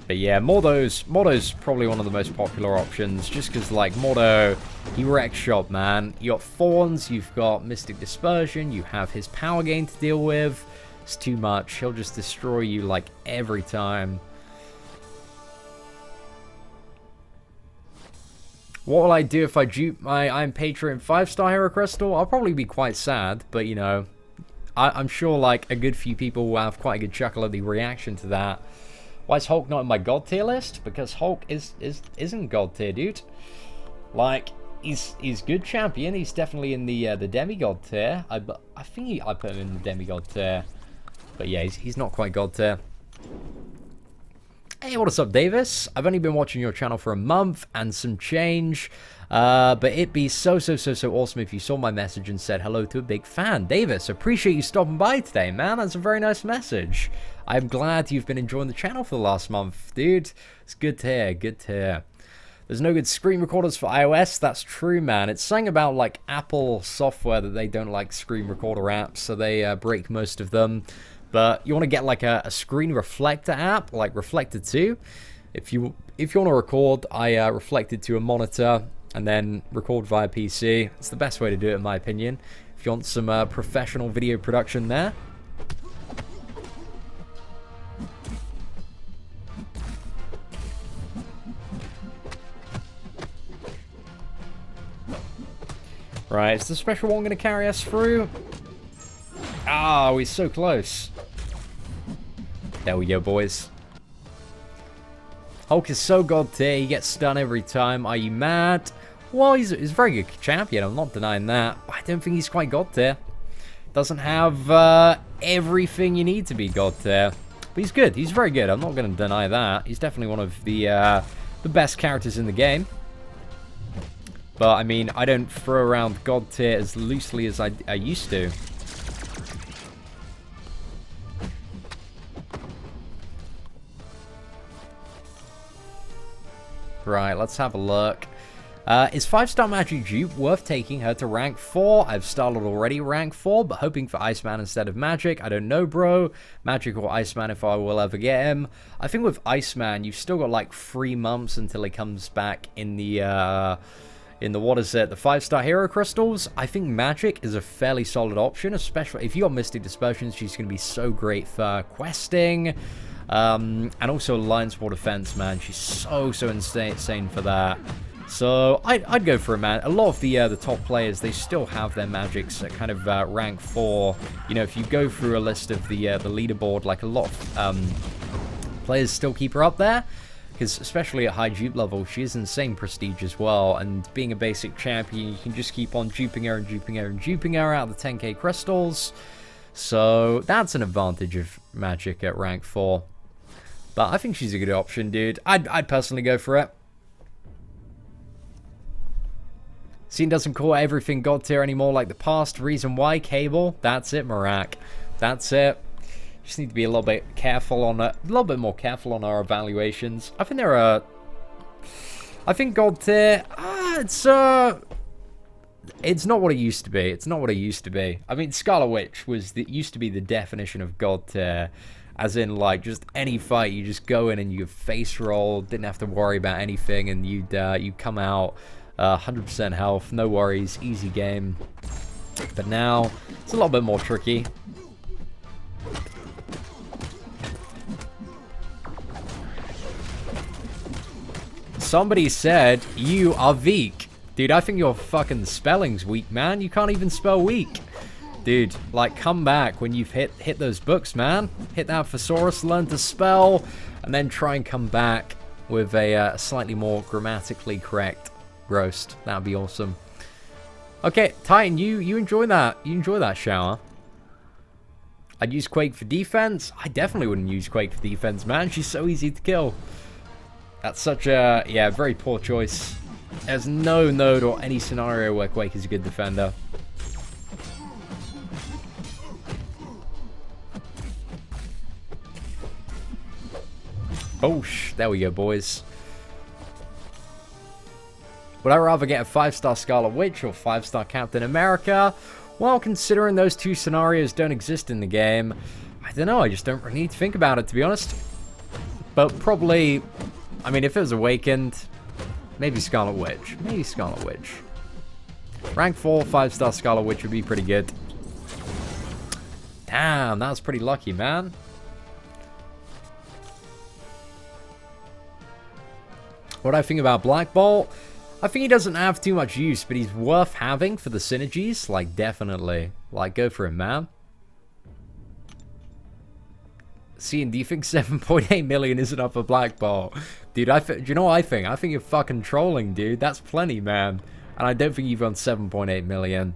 But yeah, Mordo's probably one of the most popular options, just because, like, Mordo, he wrecks shop, man. You got Thorns, you've got Mystic Dispersion, you have his power gain to deal with. It's too much. He'll just destroy you, like, every time. What will I do if I dupe my Iron Patriot 5-star Hero Crystal? I'll probably be quite sad, but, you know, I'm sure, like, a good few people will have quite a good chuckle at the reaction to that. Why is Hulk not in my God tier list? Because Hulk isn't God tier, dude. Like, he's good champion. He's definitely in the demigod tier. I think I put him in the demigod tier. But yeah, he's not quite God tier. Hey, what's up, Davis? I've only been watching your channel for a month and some change. But it'd be so awesome if you saw my message and said hello to a big fan. Davis, appreciate you stopping by today, man. That's a very nice message. I'm glad you've been enjoying the channel for the last month, dude. It's good to hear, good to hear. There's no good screen recorders for iOS. That's true, man. It's something about, like, Apple software that they don't like screen recorder apps, so they break most of them. But you want to get like a screen reflector app, like Reflector 2. If you want to record, I reflected to a monitor and then record via PC. It's the best way to do it, in my opinion. If you want some professional video production there. Right, is the special one going to carry us through? Ah, we're so close. There we go, boys. Hulk is so god tier, he gets stunned every time. Are you mad? Well, he's a very good champion, I'm not denying that. But I don't think he's quite god tier. Doesn't have everything you need to be god tier. But he's good, he's very good, I'm not going to deny that. He's definitely one of the best characters in the game. But, I mean, I don't throw around god tier as loosely as I used to. Right, let's have a look. Is 5-star Magic Dupe worth taking her to rank 4? I've started already rank 4, but hoping for Iceman instead of Magic. I don't know, bro. Magic or Iceman if I will ever get him. I think with Iceman, you've still got like 3 months until he comes back in the what is it, the 5-star hero crystals. I think Magic is a fairly solid option, especially if you got Mystic Dispersion. She's going to be so great for questing. And also Alliance War Defense, man. She's so insane for that. So I'd go for it, man. A lot of the top players, they still have their magics at kind of rank 4. You know, if you go through a list of the leaderboard, like a lot of players still keep her up there. Because especially at high dupe level, she is insane prestige as well. And being a basic champion, you can just keep on duping her and duping her and duping her out of the 10k crystals. So that's an advantage of Magic at rank 4. But I think she's a good option, dude. I'd personally go for it. Scene doesn't call everything god tier anymore like the past. Reason why? Cable. That's it, Marak. That's it. Just need to be a little bit careful on a little bit more careful on our evaluations. I think there are. I think god tier. It's not what it used to be. It's not what it used to be. I mean, Scarlet Witch used to be the definition of god tier. As in, like, just any fight, you just go in and you face roll, didn't have to worry about anything, and you'd come out 100% health, no worries, easy game. But now, it's a little bit more tricky. Somebody said, you are weak. Dude, I think your fucking spelling's weak, man. You can't even spell weak. Dude, like, come back when you've hit those books, man. Hit that thesaurus, learn to spell, and then try and come back with a slightly more grammatically correct roast. That would be awesome. Okay, Titan, you enjoy that. You enjoy that shower. I'd use Quake for defense. I definitely wouldn't use Quake for defense, man. She's so easy to kill. That's such a, yeah, very poor choice. There's no node or any scenario where Quake is a good defender. Oh, there we go, boys. Would I rather get a 5-star Scarlet Witch or 5-star Captain America? Well, considering those two scenarios don't exist in the game, I don't know, I just don't really need to think about it, to be honest. But probably, I mean, if it was Awakened, maybe Scarlet Witch. Maybe Scarlet Witch. Rank 4, 5-star Scarlet Witch would be pretty good. Damn, that was pretty lucky, man. What do I think about Blackbolt? I think he doesn't have too much use, but he's worth having for the synergies. Like, definitely. Like, go for him, man. See, do you think 7.8 million is enough for Blackbolt? Dude, do you know what I think? I think you're fucking trolling, dude. That's plenty, man. And I don't think you've gone 7.8 million.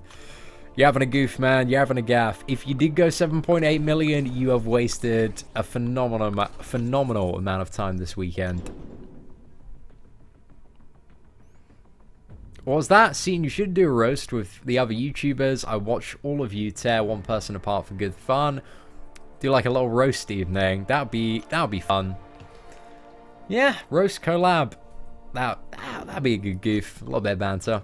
You're having a goof, man. You're having a gaff. If you did go 7.8 million, you have wasted a phenomenal amount of time this weekend. What was that? Scene, you should do a roast with the other YouTubers. I watch all of you tear one person apart for good fun. Do like a little roast evening. That would be fun. Yeah, roast collab. That'd be a good goof. A little bit of banter.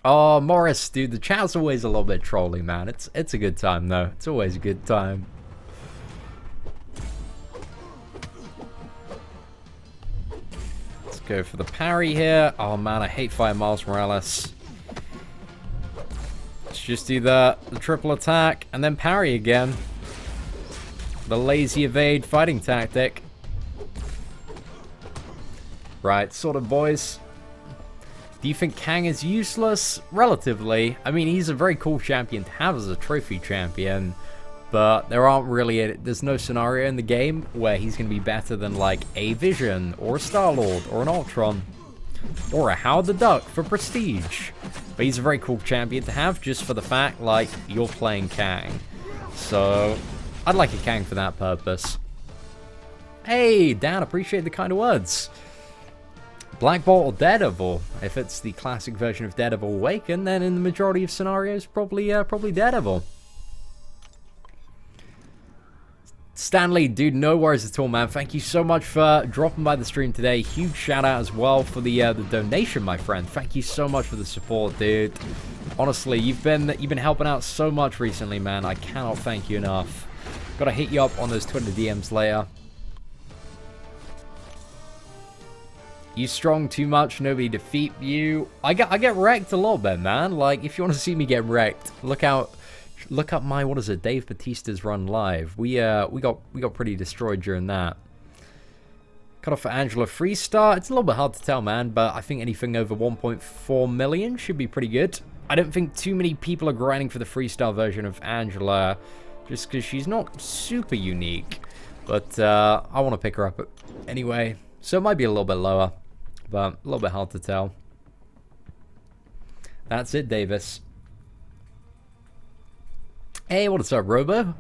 Oh, Morris, dude, the chat's always a little bit trolly, man. It's a good time, though. It's always a good time. Let's go for the parry here. Oh, man, I hate Fire Miles Morales. Let's just do the triple attack and then parry again. The lazy evade fighting tactic. Right, sort of, boys. Do you think Kang is useless? Relatively. I mean, he's a very cool champion to have as a trophy champion, but there's no scenario in the game where he's going to be better than, like, a Vision, or a Star-Lord, or an Ultron, or a Howard the Duck for prestige. But he's a very cool champion to have just for the fact, like, you're playing Kang. So, I'd like a Kang for that purpose. Hey, Dan, appreciate the kind of words. Blackbolt or Daredevil? If it's the classic version of Daredevil Awaken, then in the majority of scenarios, probably Daredevil. Stanley, dude, no worries at all, man. Thank you so much for dropping by the stream today. Huge shout out as well for the donation, my friend. Thank you so much for the support, dude. Honestly, you've been helping out so much recently, man. I cannot thank you enough. Gotta hit you up on those Twitter DMs later. You strong too much, nobody defeat you. I get wrecked a little bit, man. Like, if you want to see me get wrecked, look up my, what is it, Dave Batista's run live. We got pretty destroyed during that. Cutoff for Angela Freestar. It's a little bit hard to tell, man, but I think anything over 1.4 million should be pretty good. I don't think too many people are grinding for the Freestar version of Angela, just because she's not super unique. But I want to pick her up anyway, so it might be a little bit lower. But a little bit hard to tell. That's it, Davis. Hey, what's up, Robo?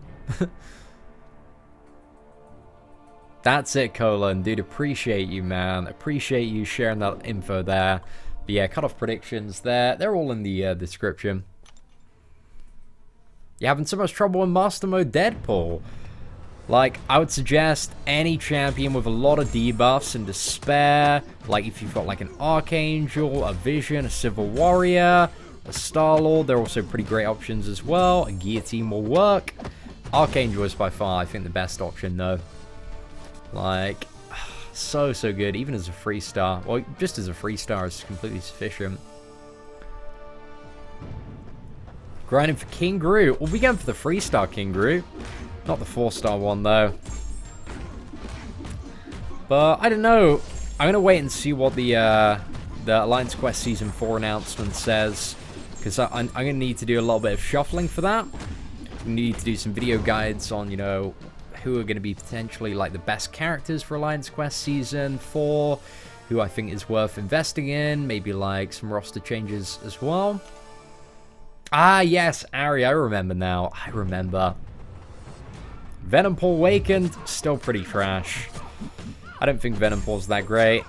That's it, Colin. Dude, appreciate you, man. Appreciate you sharing that info there. But yeah, cutoff predictions there. They're all in the description. You having so much trouble in Master Mode Deadpool? Like, I would suggest any champion with a lot of debuffs and despair. Like, if you've got, like, an Archangel, a Vision, a Civil Warrior, a Star-Lord, they're also pretty great options as well. A Guillotine will work. Archangel is by far, I think, the best option, though. Like, so good. Even as a free-star. Well, just as a free-star is completely sufficient. Grinding for King Gru. We'll be going for the free-star King Gru. Not the 4-star one, though. But, I don't know. I'm going to wait and see what the Alliance Quest Season 4 announcement says. Because I'm going to need to do a little bit of shuffling for that. We need to do some video guides on, you know, who are going to be potentially, like, the best characters for Alliance Quest Season 4. Who I think is worth investing in. Maybe, like, some roster changes as well. Ah, yes, Ari, I remember now. I remember. Venom Paul Awakened, still pretty trash. I don't think Venom Paul's that great.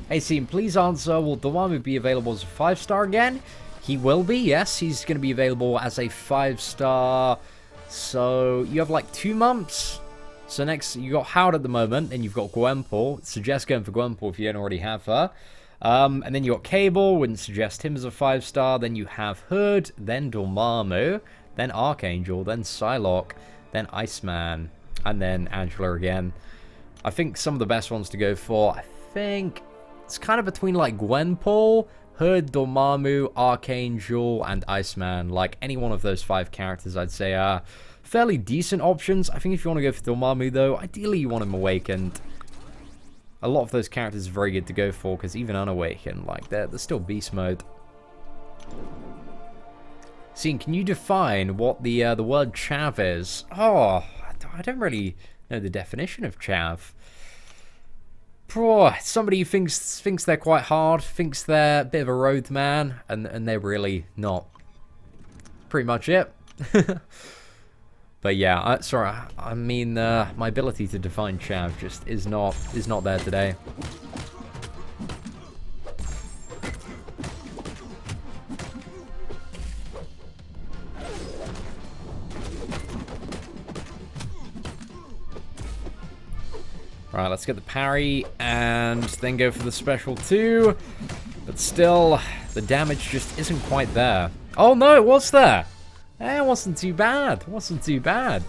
Hey, Seam, please answer, will Dormammu be available as a 5-star again? He will be, yes. He's going to be available as a 5-star. So, you have like 2 months. So next, you got Howard at the moment, then you've got Gwenpool. Suggest going for Gwenpool if you don't already have her. And then you got Cable, wouldn't suggest him as a 5-star. Then you have Hood, then Dormammu, then Archangel, then Psylocke, then Iceman, and then Angela again. I think some of the best ones to go for, I think it's kind of between like Gwenpool, Hood, Dormammu, Archangel, and Iceman. Like any one of those 5 characters, I'd say are fairly decent options. I think if you want to go for Dormammu, though, ideally you want him awakened. A lot of those characters are very good to go for, because even unawakened, like, they're still beast mode. Seeing, can you define what the word chav is? Oh, I don't really know the definition of chav. Somebody who thinks they're quite hard, thinks they're a bit of a roadman, and they're really not. Pretty much it. But yeah, sorry, I mean, my ability to define chav just is not there today. Alright, let's get the parry and then go for the special too. But still, the damage just isn't quite there. Oh no, it was there! It wasn't too bad. It wasn't too bad.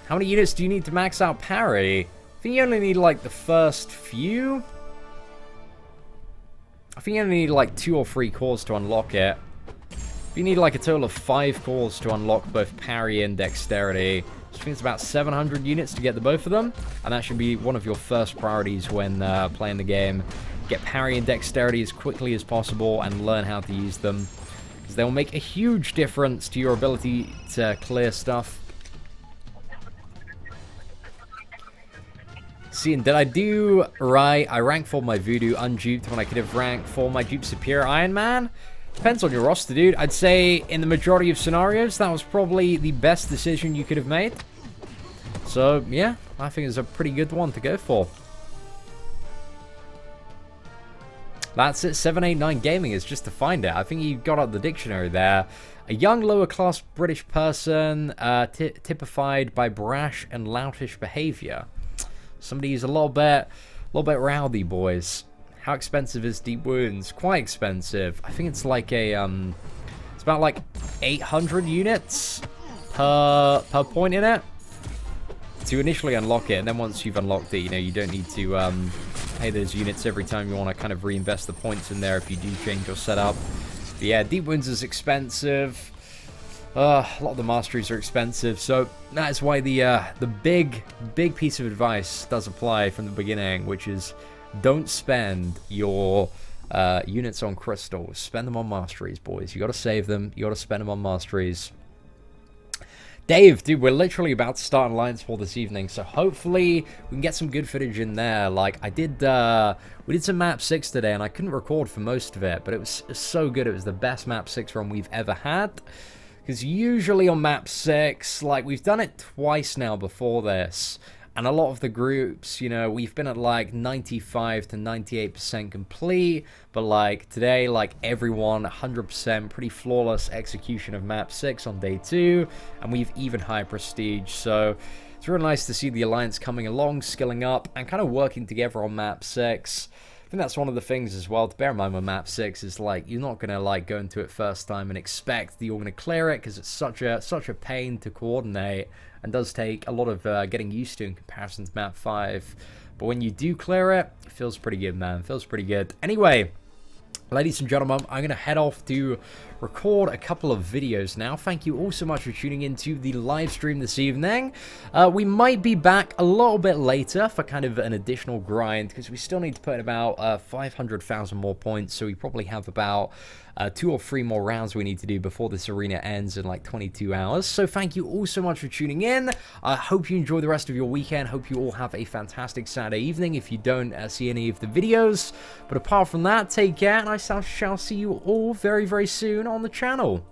How many units do you need to max out parry? I think you only need like the first few. I think you only need like 2 or 3 cores to unlock it. You need like a total of 5 cores to unlock both parry and dexterity. So I think it's about 700 units to get the both of them. And that should be one of your first priorities when playing the game. Get parry and dexterity as quickly as possible and learn how to use them. Because they'll make a huge difference to your ability to clear stuff. See, and did I do right? I ranked for my Voodoo unduped when I could have ranked for my dupe Superior Iron Man. Depends on your roster, dude. I'd say in the majority of scenarios, that was probably the best decision you could have made. So, yeah, I think it's a pretty good one to go for. That's it. 789 Gaming is just to find it. I think you got out the dictionary there. A young lower-class British person typified by brash and loutish behavior. Somebody who's a little bit rowdy, boys. How expensive is Deep Wounds? Quite expensive. I think it's like a it's about like 800 units per point in it to initially unlock it, and then once you've unlocked it, you know, you don't need to pay those units every time you want to kind of reinvest the points in there if you do change your setup. But yeah, Deep Wounds is expensive. A lot of the masteries are expensive, so that is why the big piece of advice does apply from the beginning, which is don't spend your units on crystals. Spend them on masteries, boys. You got to save them. You got to spend them on masteries. Dave, dude, we're literally about to start Alliance for this evening, so hopefully we can get some good footage in there. Like, we did some map 6 today, and I couldn't record for most of it, but it was so good. It was the best map 6 run we've ever had. Because usually on map 6, like, we've done it twice now before this, and a lot of the groups, you know, we've been at like 95 to 98% complete, but like today, like everyone 100% pretty flawless execution of map 6 on day 2, and we've even high prestige. So it's really nice to see the Alliance coming along, skilling up, and kind of working together on map 6. I think that's one of the things as well to bear in mind with map 6 is like you're not gonna like go into it first time and expect that you're gonna clear it, because it's such a pain to coordinate and does take a lot of getting used to in comparison to map 5. But when you do clear it, it feels pretty good, man. It feels pretty good. Anyway, ladies and gentlemen, I'm going to head off to record a couple of videos now. Thank you all so much for tuning into the live stream this evening. We might be back a little bit later for kind of an additional grind, because we still need to put in about 500,000 more points, so we probably have about 2 or 3 more rounds we need to do before this arena ends in like 22 hours. So thank you all so much for tuning in. I hope you enjoy the rest of your weekend. Hope you all have a fantastic Saturday evening if you don't see any of the videos. But apart from that, take care, and I shall see you all very, very soon on the channel.